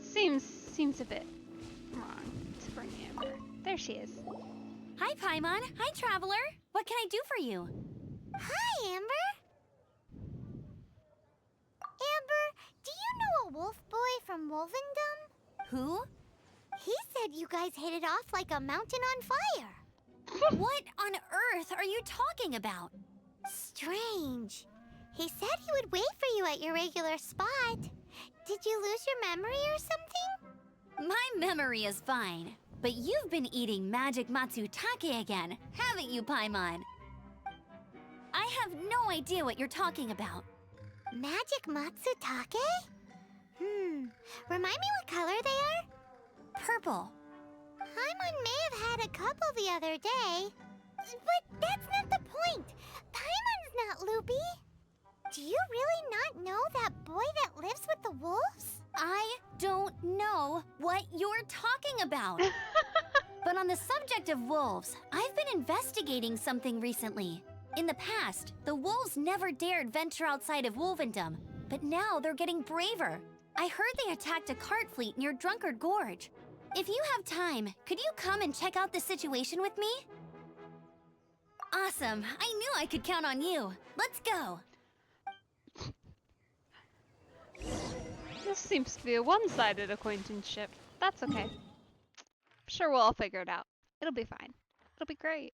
Seems a bit wrong to bring Amber. There she is. Hi, Paimon. Hi, Traveler. What can I do for you? Hi, Amber. Amber, do you know a wolf boy from Wolvendom? Who? He said you guys hit it off like a mountain on fire. What on earth are you talking about? Strange. He said he would wait for you at your regular spot. Did you lose your memory or something? My memory is fine, but you've been eating magic matsutake again, haven't you, Paimon? I have no idea what you're talking about. Magic matsutake? Remind me what color they are? Purple. Paimon may have had a couple the other day. But that's not the point. Paimon's not loopy. Do you really not know that boy that lives with the wolves? I don't know what you're talking about. But on the subject of wolves, I've been investigating something recently. In the past, the wolves never dared venture outside of Wolvendom, but now they're getting braver. I heard they attacked a cart fleet near Drunkard Gorge. If you have time, could you come and check out the situation with me? Awesome. I knew I could count on you. Let's go. This seems to be a one-sided acquaintanceship. That's okay. I'm sure we'll all figure it out. It'll be fine. It'll be great.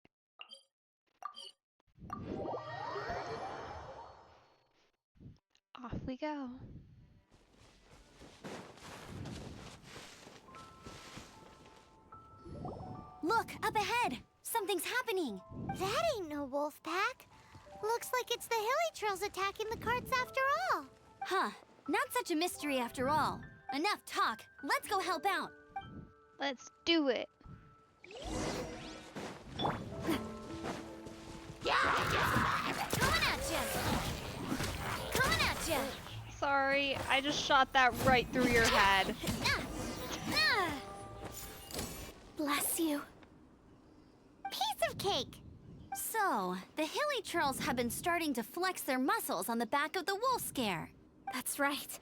Off we go. Look, up ahead! Something's happening! That ain't no wolf pack. Looks like it's the hilly trails attacking the carts after all. Huh. Not such a mystery after all. Enough talk. Let's go help out. Let's do it. Coming at ya! Coming at ya! Sorry, I just shot that right through your head. Bless you. Piece of cake. So, the hilly trolls have been starting to flex their muscles on the back of the wolf scare. That's right.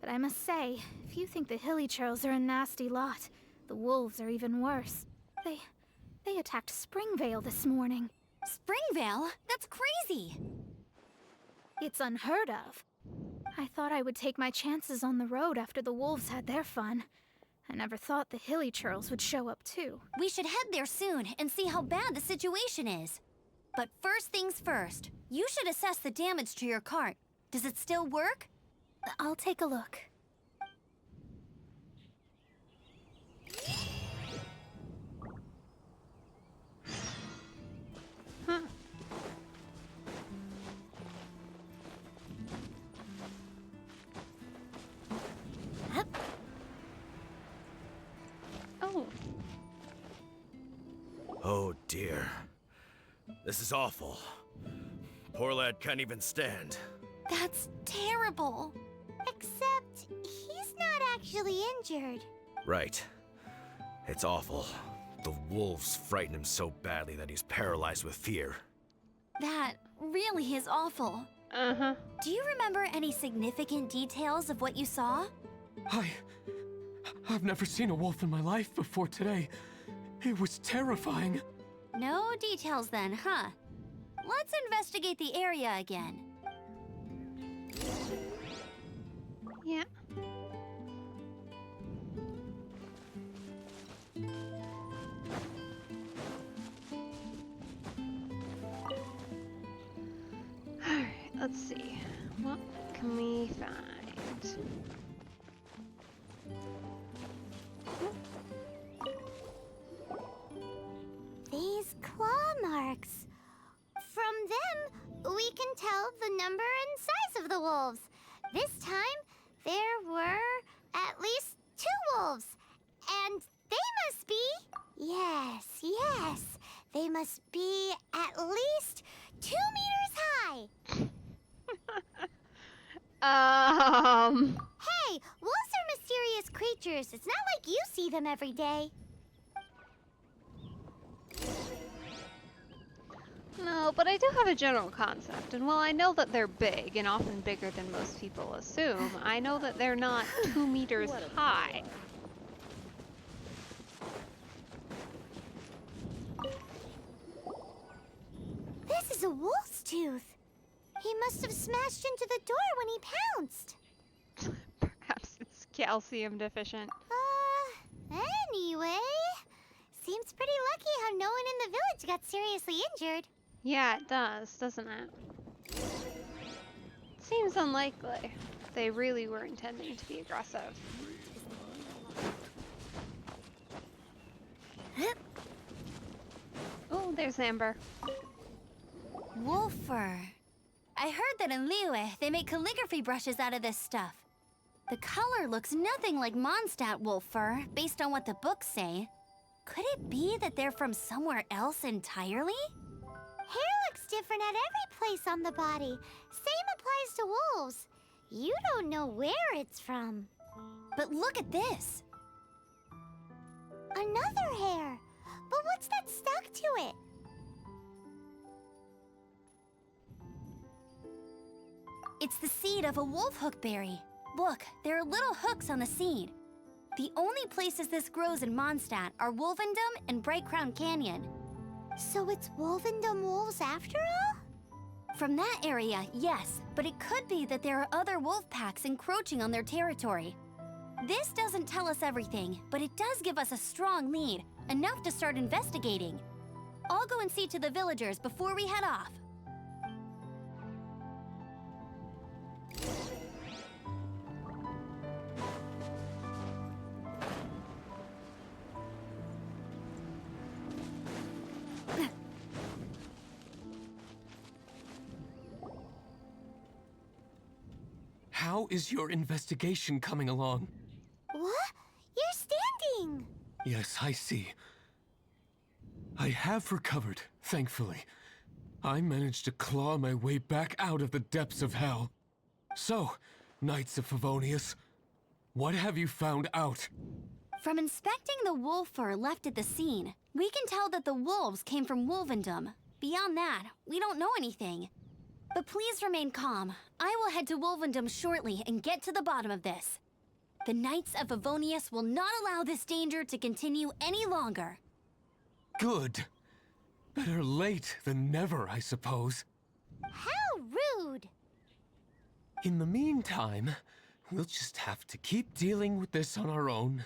But I must say, if you think the hilly trolls are a nasty lot, the wolves are even worse. They attacked Springvale this morning. Springvale? That's crazy! It's unheard of. I thought I would take my chances on the road after the wolves had their fun. I never thought the hilly trolls would show up too. We should head there soon and see how bad the situation is. But first things first, you should assess the damage to your cart. Does it still work? I'll take a look. Huh. Oh dear. This is awful. Poor lad can't even stand. That's terrible. Except he's not actually injured. Right. It's awful. The wolves frighten him so badly that he's paralyzed with fear. That really is awful. Uh-huh. Do you remember any significant details of what you saw? I've never seen a wolf in my life before today. It was terrifying. No details then, huh? Let's investigate the area again. Yeah. Alright, let's see. What can we find? These claw marks. From them, we can tell the number and size of the wolves. This time, there were at least 2 wolves. And they must be... Yes. They must be at least 2 meters high. Hey, wolves are mysterious creatures. It's not like you see them every day. No, but I do have a general concept, and while I know that they're big, and often bigger than most people assume, I know that they're not 2 meters high. This is a wolf's tooth. He must have smashed into the door when he pounced. Perhaps it's calcium deficient. Anyway, seems pretty lucky how no one in the village got seriously injured. Yeah, it does, doesn't it? Seems unlikely. They really were intending to be aggressive. Oh, there's Amber. Wolfer. I heard that in Liyue, they make calligraphy brushes out of this stuff. The color looks nothing like Mondstadt wolf fur, based on what the books say. Could it be that they're from somewhere else entirely? Hair looks different at every place on the body. Same applies to wolves. You don't know where it's from. But look at this. Another hair. But what's that stuck to it? It's the seed of a wolf hookberry. Look, there are little hooks on the seed. The only places this grows in Mondstadt are Wolvendom and Bright Crown Canyon. So it's Wolvendom wolves after all? From that area, yes, but it could be that there are other wolf packs encroaching on their territory. This doesn't tell us everything, but it does give us a strong lead, enough to start investigating. I'll go and see to the villagers before we head off. How is your investigation coming along? What? You're standing! Yes, I see. I have recovered, thankfully. I managed to claw my way back out of the depths of hell. So, Knights of Favonius, what have you found out? From inspecting the wolf fur left at the scene, we can tell that the wolves came from Wolvendom. Beyond that, we don't know anything. But please remain calm. I will head to Wolvendom shortly and get to the bottom of this. The Knights of Favonius will not allow this danger to continue any longer. Good. Better late than never, I suppose. How rude! In the meantime, we'll just have to keep dealing with this on our own.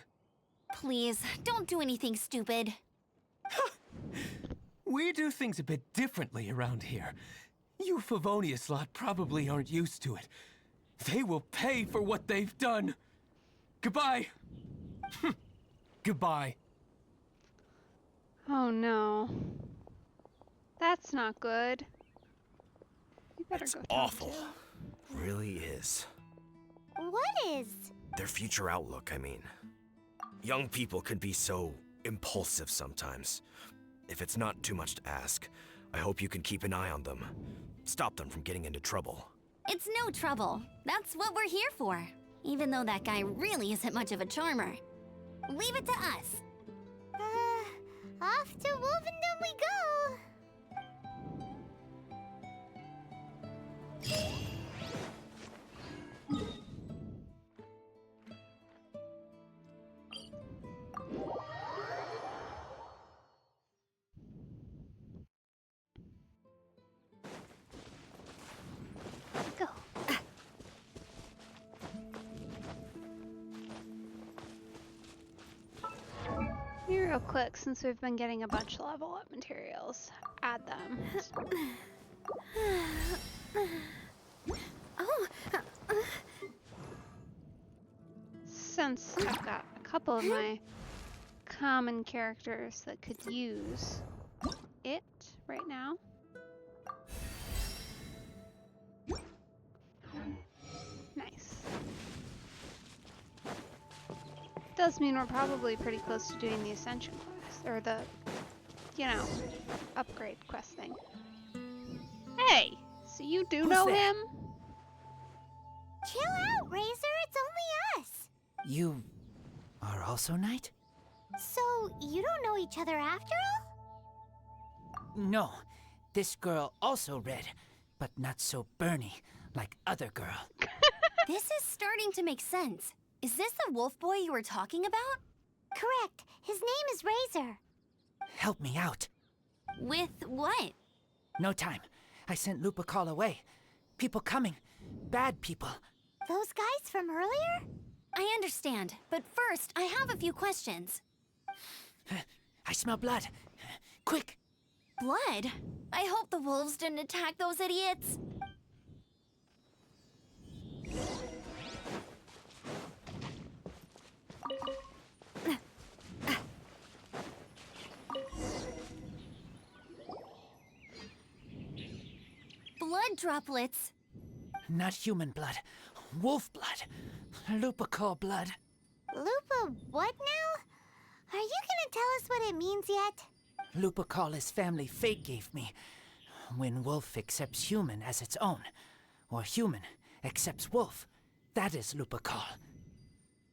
Please, don't do anything stupid. We do things a bit differently around here. You Favonius lot probably aren't used to it. They will pay for what they've done. Goodbye. Goodbye. Oh no. That's not good. You better It's go talk awful. to him. Really is. What is? Their future outlook, I mean. Young people can be so impulsive sometimes. If it's not too much to ask, I hope you can keep an eye on them. Stop them from getting into trouble. It's no trouble. That's what we're here for. Even though that guy really isn't much of a charmer. Leave it to us. Off to Wolvendom we go! Go. Real quick, since we've been getting a bunch of level up materials, add them. Since I've got a couple of my common characters that could use it right now. Nice. Does mean we're probably pretty close to doing the Ascension quest, or the, you know, upgrade quest thing. Hey, so you do know him? Chill out, Razor, it's only us. You are also Knight? So, you don't know each other after all? No, this girl also red, but not so burny like other girl. This is starting to make sense. Is this the wolf boy you were talking about? Correct. His name is Razor. Help me out. With what? No time. I sent Lupa call away. People coming. Bad people. Those guys from earlier? I understand, but first, I have a few questions. I smell blood. Quick! Blood? I hope the wolves didn't attack those idiots. Blood droplets. Not human blood. Wolf blood. Lupical blood. Lupa what now? Are you gonna tell us what it means yet? Lupical is family fate gave me. When wolf accepts human as its own, or human accepts wolf, that is Lupical.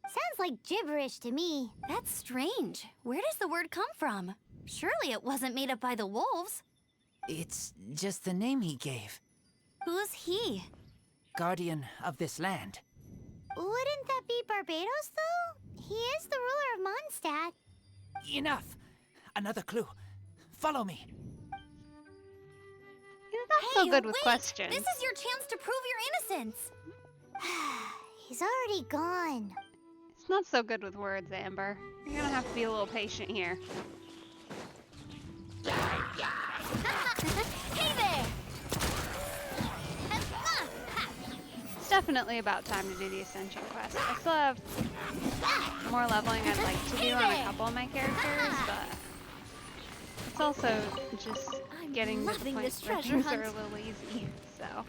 Sounds like gibberish to me. That's strange. Where does the word come from? Surely it wasn't made up by the wolves. It's just the name he gave. Who's he? Guardian of this land. Wouldn't that be Barbados, though? He is the ruler of Mondstadt. Enough! Another clue. Follow me. He's not so good with questions. This is your chance to prove your innocence. He's already gone. It's not so good with words, Amber. You're gonna have to be a little patient here. Hey there! It's definitely about time to do the Ascension quest. I still have more leveling I'd like to do on a couple of my characters, but it's also just getting to the point where things are a little easy, so.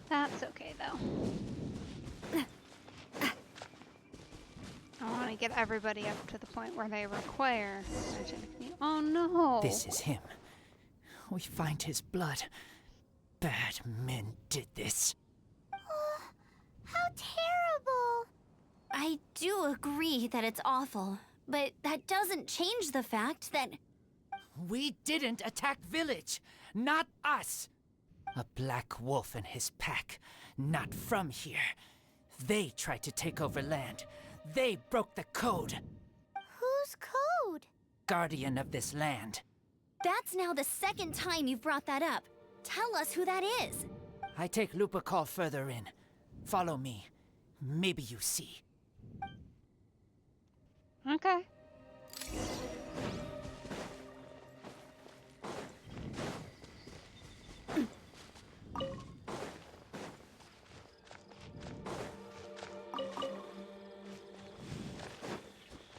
That's okay, though. I want to get everybody up to the point where they require Ascension. Oh no! This is him. We find his blood. Bad men did this. How terrible! I do agree that it's awful, but that doesn't change the fact that... We didn't attack village. Not us. A black wolf and his pack. Not from here. They tried to take over land. They broke the code. Whose code? Guardian of this land. That's now the second time you've brought that up. Tell us who that is. I take Lupical further in. Follow me. Maybe you see. Okay.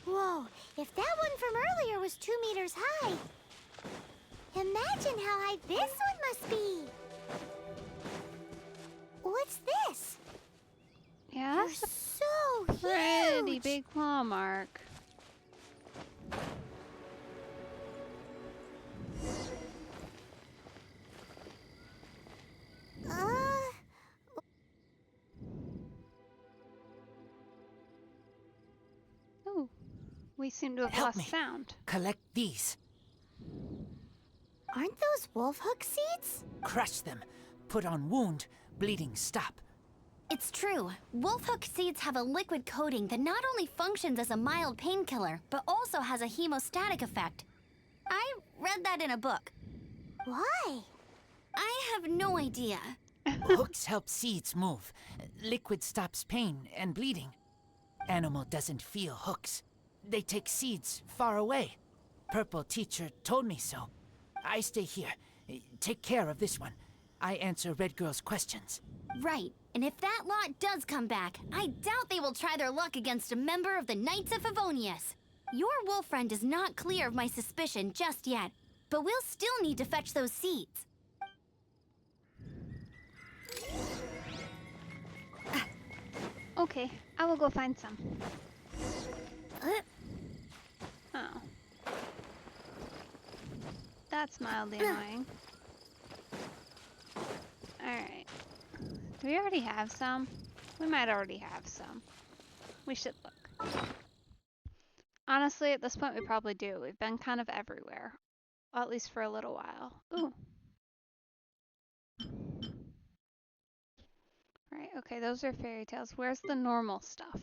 Whoa, if that one from earlier was 2 meters high, imagine how high this one must be. What What's this? Yeah, You're that's a so pretty huge. big claw mark. Ooh, we seem to have Help lost me. sound. Collect these. Aren't those wolf hook seeds? Crush them. Put on wound. Bleeding stop. It's true. Wolfhook seeds have a liquid coating that not only functions as a mild painkiller, but also has a hemostatic effect. I read that in a book. Why? I have no idea. Hooks help seeds move. Liquid stops pain and bleeding. Animal doesn't feel hooks. They take seeds far away. Purple teacher told me so. I stay here. Take care of this one. I answer Red Girl's questions. Right, and if that lot does come back, I doubt they will try their luck against a member of the Knights of Favonius. Your wolf friend is not clear of my suspicion just yet, but we'll still need to fetch those seeds. Okay, I will go find some. Oh. That's mildly annoying. Alright. Do we already have some? We might already have some. We should look. Honestly, at this point we probably do. We've been kind of everywhere. Well, at least for a little while. Ooh. Right, okay, those are fairy tales. Where's the normal stuff?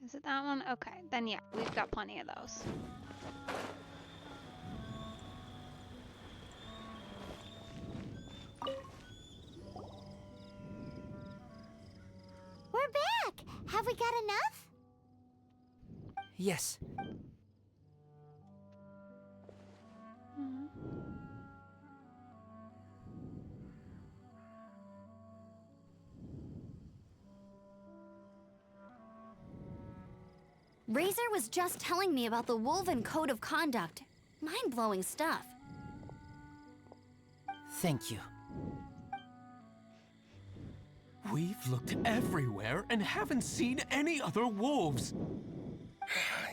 Is it that one? Okay, then yeah, we've got plenty of those. We're back! Have we got enough? Yes. Razor was just telling me about the Wolven Code of Conduct. Mind-blowing stuff. Thank you. We've looked everywhere and haven't seen any other wolves.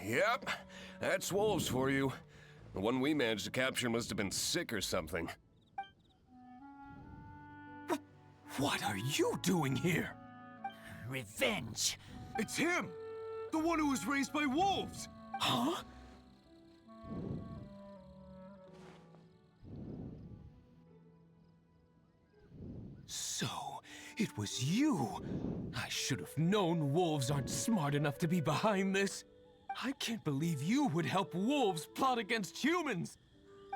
Yep, that's wolves for you. The one we managed to capture must have been sick or something. What are you doing here? Revenge. It's him! The one who was raised by wolves! Huh? So, it was you. I should have known wolves aren't smart enough to be behind this. I can't believe you would help wolves plot against humans.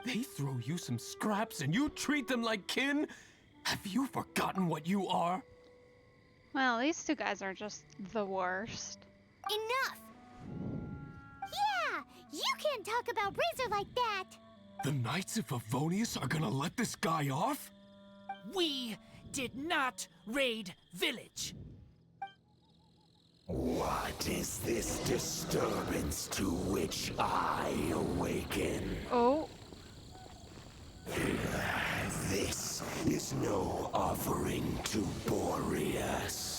They throw you some scraps and you treat them like kin? Have you forgotten what you are? Well, these two guys are just the worst. Enough! Yeah! You can't talk about Razor like that! The Knights of Favonius are gonna let this guy off? We did not raid village. What is this disturbance to which I awaken? Oh. This is no offering to Boreas.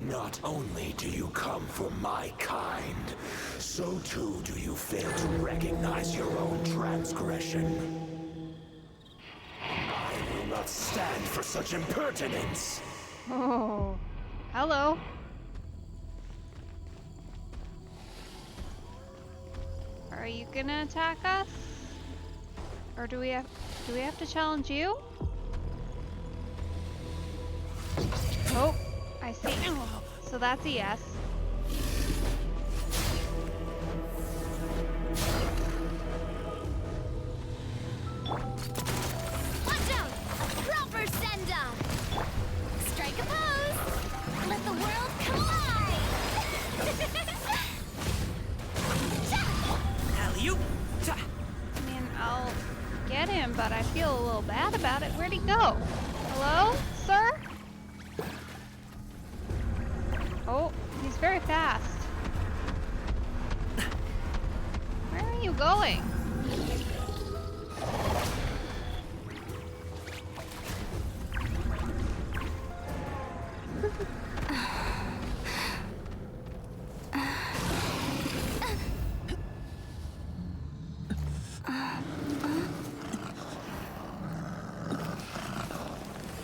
Not only do you come for my kind, so too do you fail to recognize your own transgression. I will not stand for such impertinence. Oh. Hello. Are you gonna attack us? Or do we have to challenge you? Oh, I see. So that's a yes. Watch out! Proper send-up! Strike a pose! Let the world come alive! Alley-oop! I mean, I'll get him, but I feel a little bad about it. Where'd he go? Hello, sir? Oh, he's very fast. you going?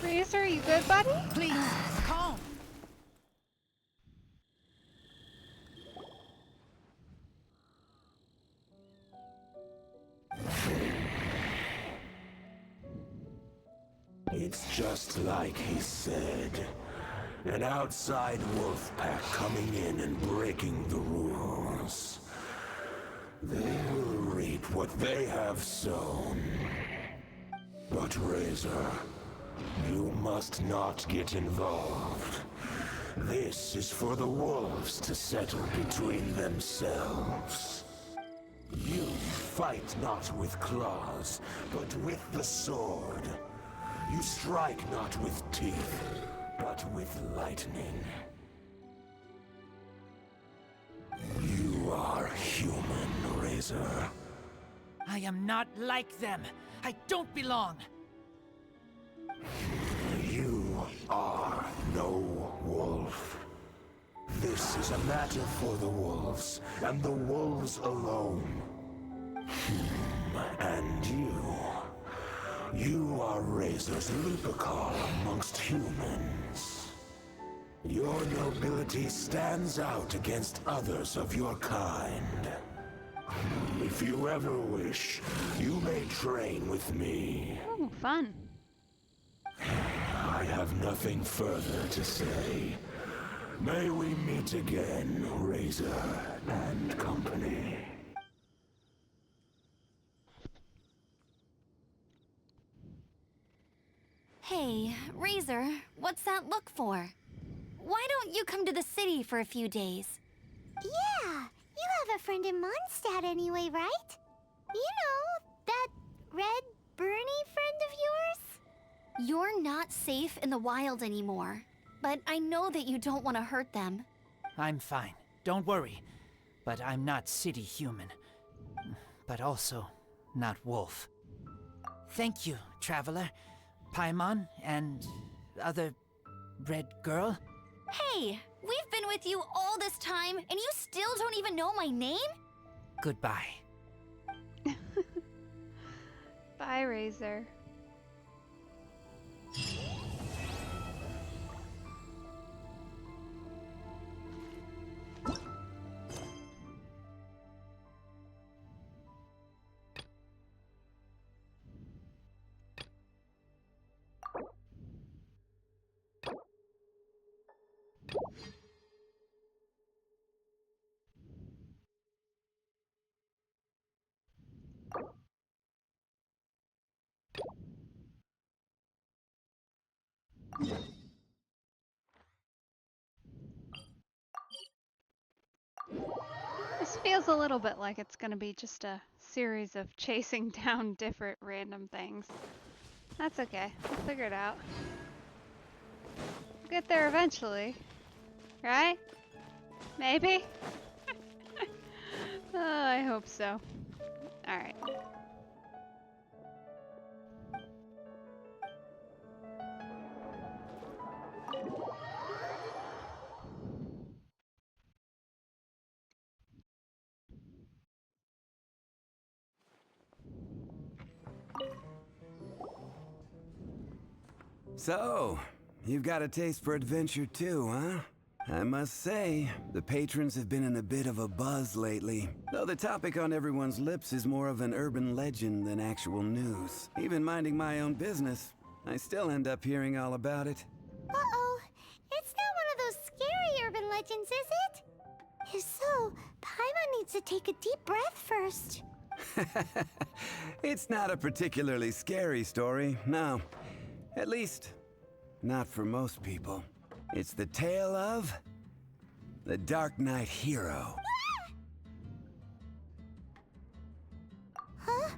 Razor, are you good, buddy? Please, calm. It's just like he said. An outside wolf pack coming in and breaking the rules. They will reap what they have sown. But Razor, you must not get involved. This is for the wolves to settle between themselves. You fight not with claws, but with the sword. You strike not with teeth, but with lightning. You are human, Razor. I am not like them. I don't belong. You are no wolf. This is a matter for the wolves, and the wolves alone. And you are Razor's Lupercal amongst humans. Your nobility stands out against others of your kind. If you ever wish, you may train with me. Oh, fun. I have nothing further to say. May we meet again, Razor and company. Hey, Razor, what's that look for? Why don't you come to the city for a few days? Yeah, you have a friend in Mondstadt anyway, right? You know, that red Bernie friend of yours? You're not safe in the wild anymore, but I know that you don't want to hurt them. I'm fine. Don't worry. But I'm not city human. But also not wolf. Thank you, traveler. Paimon and other red girl. Hey, we've been with you all this time, and you still don't even know my name? Goodbye. Bye, Razor. This feels a little bit like it's gonna be just a series of chasing down different random things. That's okay. We'll figure it out. We'll get there eventually. Right? Maybe? Oh, I hope so. Alright. So, you've got a taste for adventure too, huh? I must say, the patrons have been in a bit of a buzz lately. Though the topic on everyone's lips is more of an urban legend than actual news. Even minding my own business, I still end up hearing all about it. Uh-oh. It's not one of those scary urban legends, is it? If so, Paimon needs to take a deep breath first. It's not a particularly scary story, no. At least, not for most people. It's the tale of the Dark Knight hero. Huh?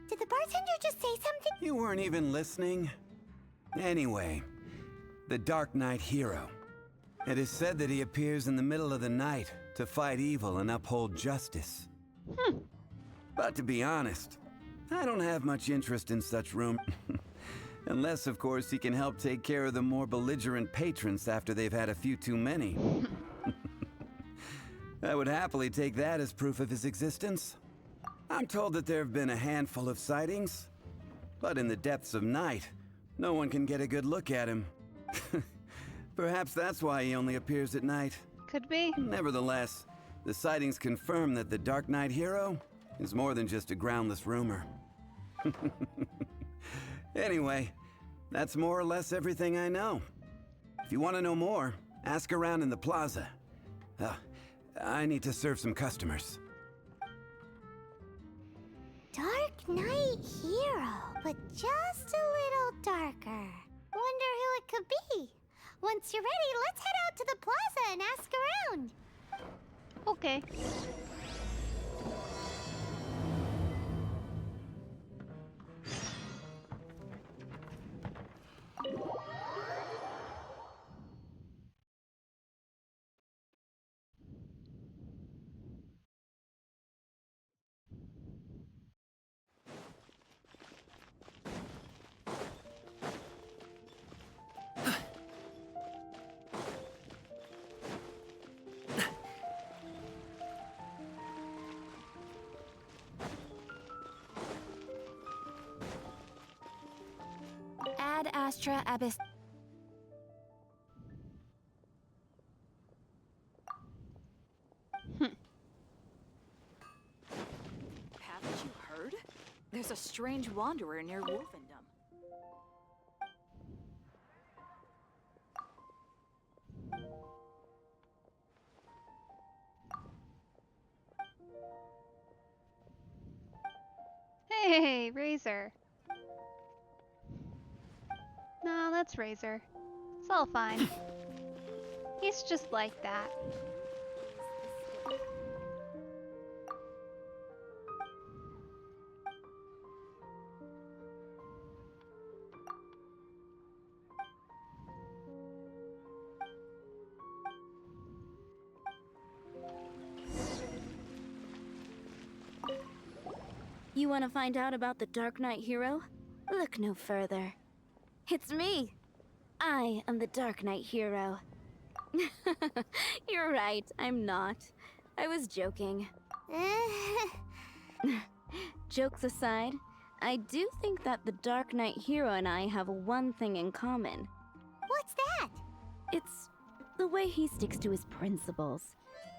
Did the bartender just say something? You weren't even listening. Anyway, the Dark Knight hero. It is said that he appears in the middle of the night to fight evil and uphold justice. But to be honest, I don't have much interest in such room. Unless, of course, he can help take care of the more belligerent patrons after they've had a few too many. I would happily take that as proof of his existence. I'm told that there have been a handful of sightings, but in the depths of night, no one can get a good look at him. Perhaps that's why he only appears at night. Could be. Nevertheless, the sightings confirm that the Dark Knight hero is more than just a groundless rumor. Anyway, that's more or less everything I know. If you want to know more, ask around in the plaza. I need to serve some customers. Dark Knight hero, but just a little darker. Wonder who it could be. Once you're ready, let's head out to the plaza and ask around. Okay. Ad Astra Abyss. Haven't you heard? There's a strange wanderer near Wolfendom. Hey, Razor. No, that's Razor. It's all fine. He's just like that. You want to find out about the Dark Knight hero? Look no further. It's me! I am the Dark Knight hero. You're right, I'm not. I was joking. Jokes aside, I do think that the Dark Knight hero and I have one thing in common. What's that? It's the way he sticks to his principles.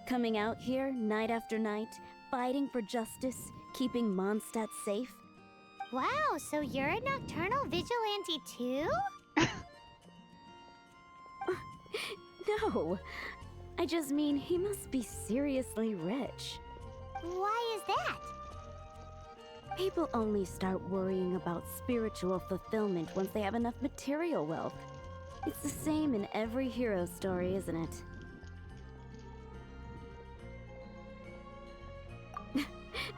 Coming out here night after night, fighting for justice, keeping Mondstadt safe. Wow, so you're a nocturnal vigilante too? No, I just mean he must be seriously rich. Why is that? People only start worrying about spiritual fulfillment once they have enough material wealth. It's the same in every hero story, isn't it?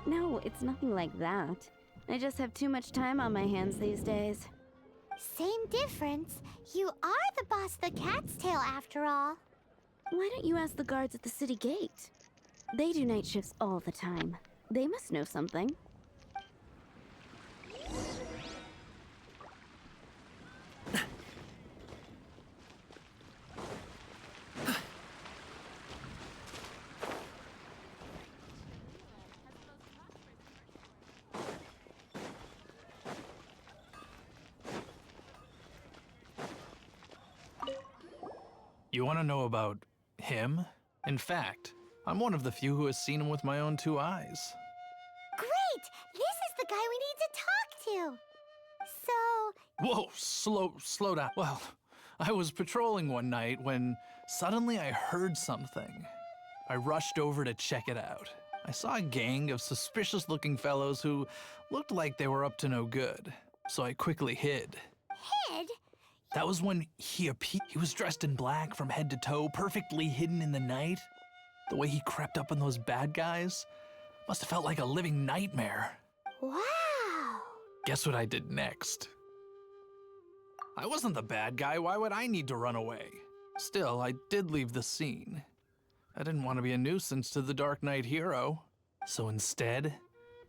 No, it's nothing like that. I just have too much time on my hands these days. Same difference. You are the boss of the Cat's Tail after all. Why don't you ask the guards at the city gate? They do night shifts all the time. They must know something. You want to know about him? In fact, I'm one of the few who has seen him with my own two eyes. Great! This is the guy we need to talk to. So... Whoa, slow down. Well, I was patrolling one night when suddenly I heard something. I rushed over to check it out. I saw a gang of suspicious-looking fellows who looked like they were up to no good, so I quickly hid. Hid? That was when he appeared. He was dressed in black from head to toe, perfectly hidden in the night. The way he crept up on those bad guys must have felt like a living nightmare. Wow! Guess what I did next? I wasn't the bad guy. Why would I need to run away? Still, I did leave the scene. I didn't want to be a nuisance to the Dark Knight hero. So instead,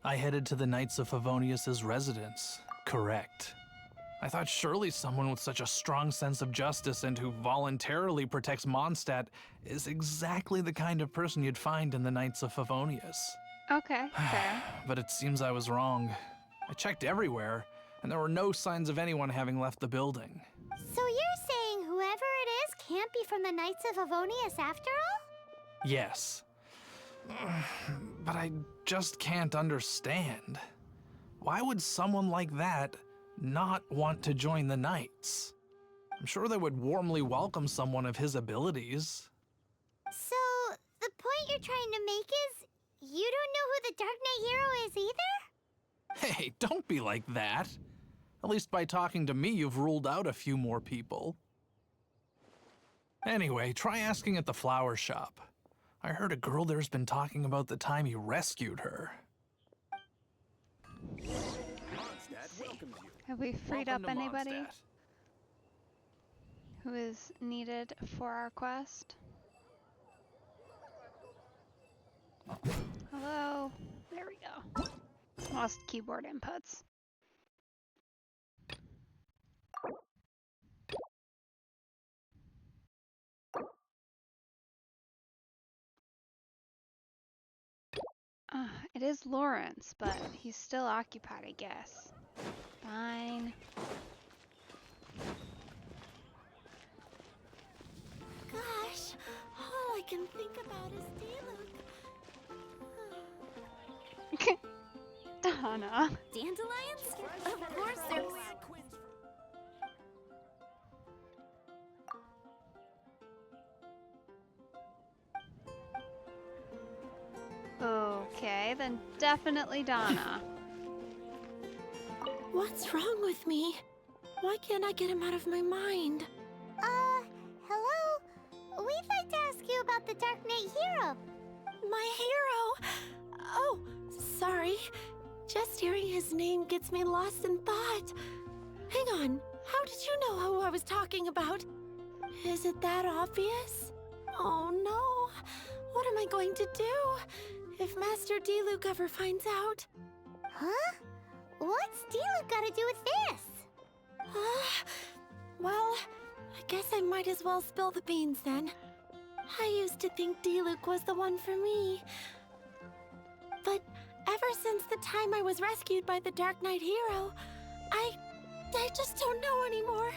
I headed to the Knights of Favonius's residence. Correct. I thought surely someone with such a strong sense of justice and who voluntarily protects Mondstadt is exactly the kind of person you'd find in the Knights of Favonius. Okay, fair. But it seems I was wrong. I checked everywhere, and there were no signs of anyone having left the building. So you're saying whoever it is can't be from the Knights of Favonius after all? Yes. But I just can't understand. Why would someone like that not want to join the Knights? I'm sure they would warmly welcome someone of his abilities. So, the point you're trying to make is you don't know who the Dark Knight hero is either? Hey, don't be like that. At least by talking to me, you've ruled out a few more people. Anyway, try asking at the flower shop. I heard a girl there's been talking about the time you rescued her. Have we freed Welcome up to anybody Mondstadt. who is needed for our quest? Hello? There we go. Lost keyboard inputs. It is Lawrence, but he's still occupied, I guess. Fine. Gosh, all I can think about is Diluc. Donna. Dandelions? Of course they're... Okay, then definitely Donna. What's wrong with me? Why can't I get him out of my mind? Hello? We'd like to ask you about the Dark Knight hero. My hero? Oh, sorry. Just hearing his name gets me lost in thought. Hang on, how did you know who I was talking about? Is it that obvious? Oh no, what am I going to do if Master Diluc ever finds out? Huh? What's Diluc got to do with this? Well, I guess I might as well spill the beans then. I used to think Diluc was the one for me. But ever since the time I was rescued by the Dark Knight hero, I just don't know anymore.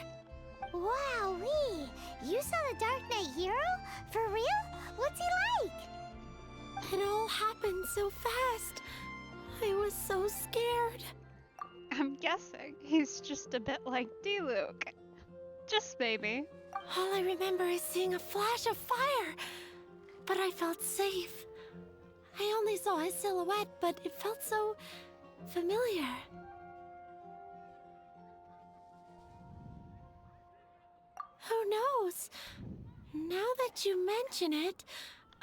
Wowee! You saw the Dark Knight hero? For real? What's he like? It all happened so fast. I was so scared. I'm guessing he's just a bit like Diluc. Just maybe. All I remember is seeing a flash of fire, but I felt safe. I only saw his silhouette, but it felt so familiar. Who knows? Now that you mention it,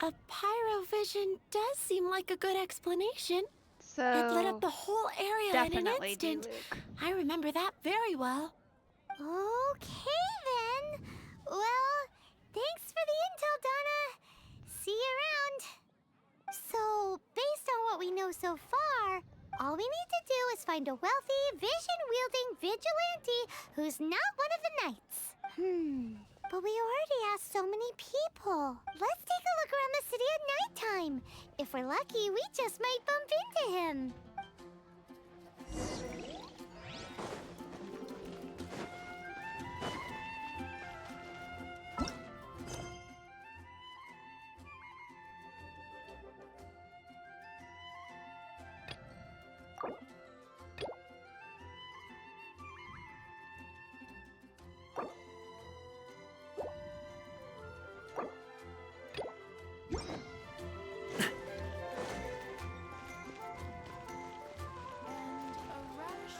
a pyrovision does seem like a good explanation. So it lit up the whole area in an definitely instant. Diluc. I remember that very well. Okay then. Well, thanks for the intel, Donna. See you around. So, based on what we know so far, all we need to do is find a wealthy, vision-wielding vigilante who's not one of the knights. But we already asked so many people. Let's take a look around the city at nighttime. If we're lucky, we just might bump into him.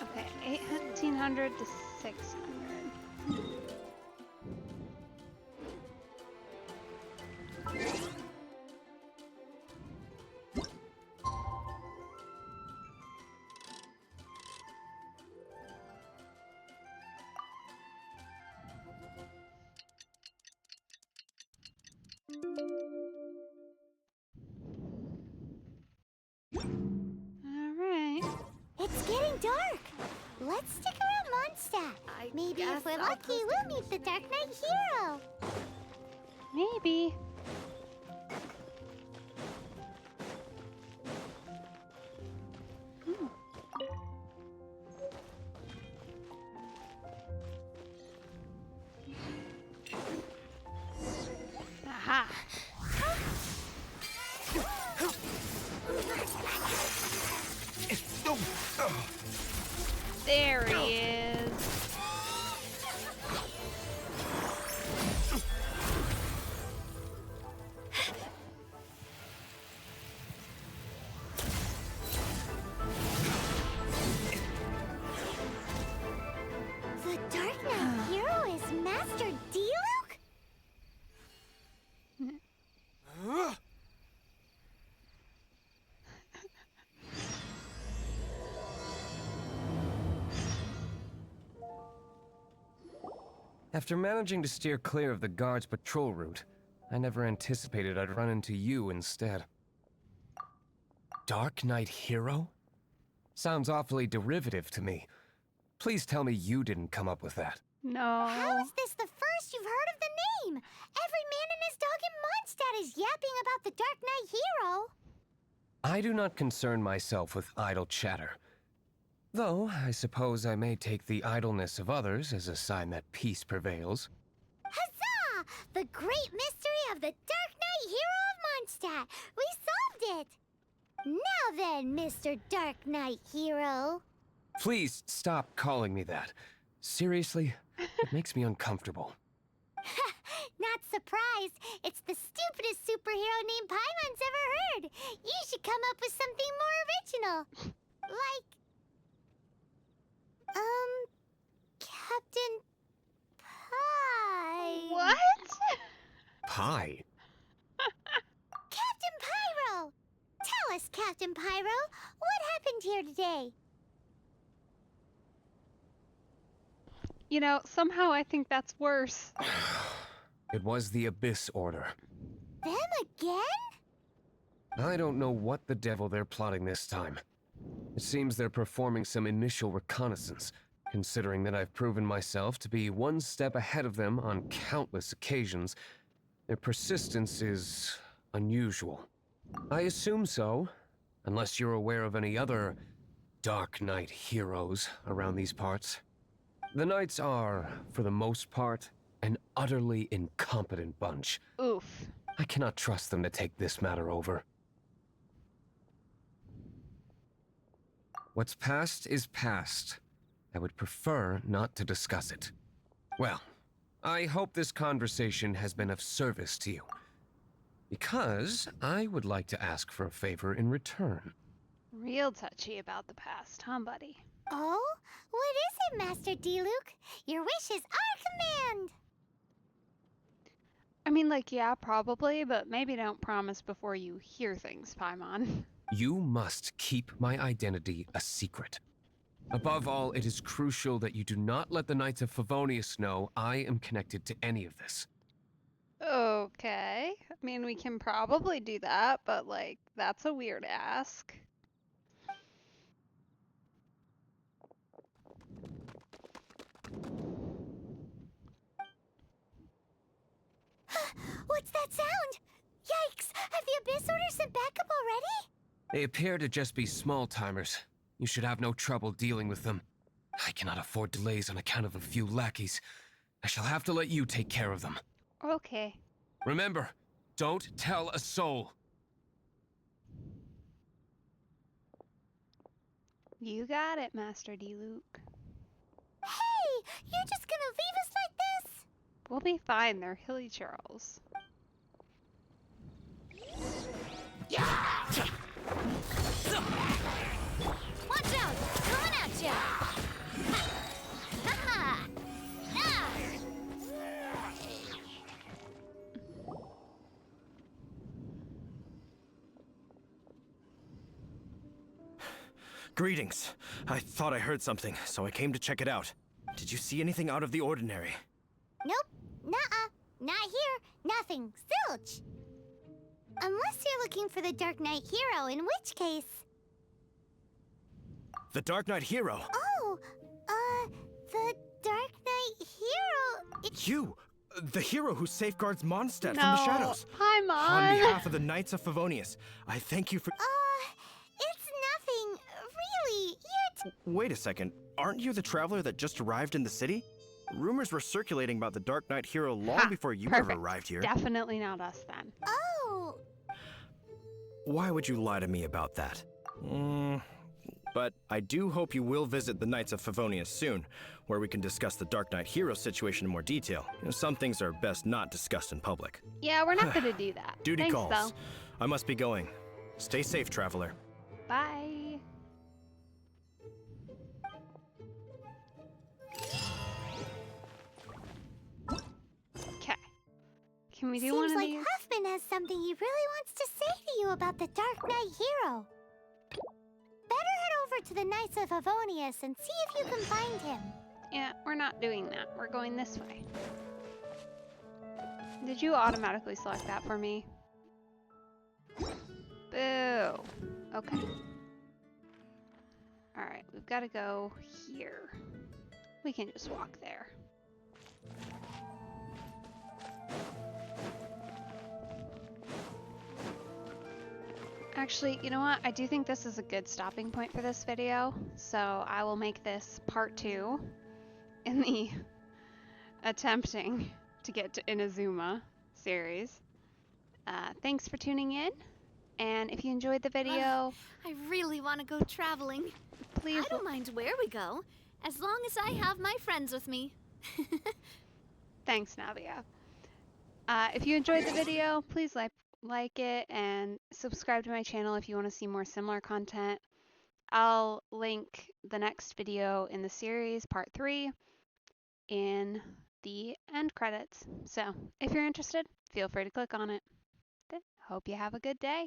Okay, 1800 to 600. All It's getting dark. Let's stick around Mondstadt. Maybe if we're lucky, we'll meet the Dark Knight hero. Maybe. Aha. There he is. The Dark Knight hero is Master Diluc? After managing to steer clear of the guards' patrol route, I never anticipated I'd run into you instead. Dark Knight Hero? Sounds awfully derivative to me. Please tell me you didn't come up with that. No. How is this the first you've heard of the name? Every man and his dog in Mondstadt is yapping about the Dark Knight hero. I do not concern myself with idle chatter. Though, I suppose I may take the idleness of others as a sign that peace prevails. Huzzah! The great mystery of the Dark Knight hero of Mondstadt. We solved it! Now then, Mr. Dark Knight hero. Please stop calling me that. Seriously, it makes me uncomfortable. Not surprised. It's the stupidest superhero name Paimon's ever heard. You should come up with something more original. Like... Captain Pie. What? Pie? Captain Pyro! Tell us, Captain Pyro, what happened here today? You know, somehow I think that's worse. It was the Abyss Order. Them again? I don't know what the devil they're plotting this time. It seems they're performing some initial reconnaissance, considering that I've proven myself to be one step ahead of them on countless occasions. Their persistence is unusual. I assume so, unless you're aware of any other Dark Knight heroes around these parts. The Knights are, for the most part, an utterly incompetent bunch. Oof. I cannot trust them to take this matter over. What's past is past. I would prefer not to discuss it. Well, I hope this conversation has been of service to you. Because I would like to ask for a favor in return. Real touchy about the past, huh, buddy? Oh? What is it, Master Diluc? Your wish is our command! I mean, like, yeah, probably, but maybe don't promise before you hear things, Paimon. You must keep my identity a secret. Above all, it is crucial that you do not let the Knights of Favonius know I am connected to any of this. Okay. I mean, we can probably do that, but, like, that's a weird ask. What's that sound? Yikes! Have the Abyss Order sent backup already? They appear to just be small-timers. You should have no trouble dealing with them. I cannot afford delays on account of a few lackeys. I shall have to let you take care of them. Okay. Remember, don't tell a soul. You got it, Master Diluc. Hey! You're just gonna leave us like this? We'll be fine. They're Hilly Charles. Watch out! Coming at ya! Ha! Ah! Greetings. I thought I heard something, so I came to check it out. Did you see anything out of the ordinary? Nope. Nuh-uh. Not here. Nothing. Zilch. Unless you're looking for the Dark Knight hero, in which case... The Dark Knight hero. Oh, the Dark Knight hero. You! The hero who safeguards Mondstadt No. from the shadows. Hi, Mon. On behalf of the Knights of Favonius, I thank you for... It's nothing. Really, Wait a second. Aren't you the traveler that just arrived in the city? Rumors were circulating about the Dark Knight hero long before you Perfect. ever arrived here. Definitely not us then. Oh. Why would you lie to me about that? But I do hope you will visit the Knights of Favonius soon, where we can discuss the Dark Knight hero situation in more detail. Some things are best not discussed in public. Yeah, we're not gonna do that. Duty Thanks, calls. though. I must be going. Stay safe, traveler. Bye. Okay. Can we do one Seems of like these? Huffman has something he really wants to say to you about the Dark Knight hero. Better head over to the Knights of Favonius and see if you can find him. Yeah, we're not doing that. We're going this way. Did you automatically select that for me? Boo. Okay. Alright, we've got to go here. We can just walk there. Actually, you know what? I do think this is a good stopping point for this video, so I will make this part 2 in the attempting to get to Inazuma series. Thanks for tuning in, and if you enjoyed the video, I really want to go traveling. Please. I don't mind where we go, as long as I have my friends with me. thanks, Navia. If you enjoyed the video, please like it and subscribe to my channel if you want to see more similar content. I'll link the next video in the series, part 3, in the end credits. So if you're interested, feel free to click on it. Hope you have a good day.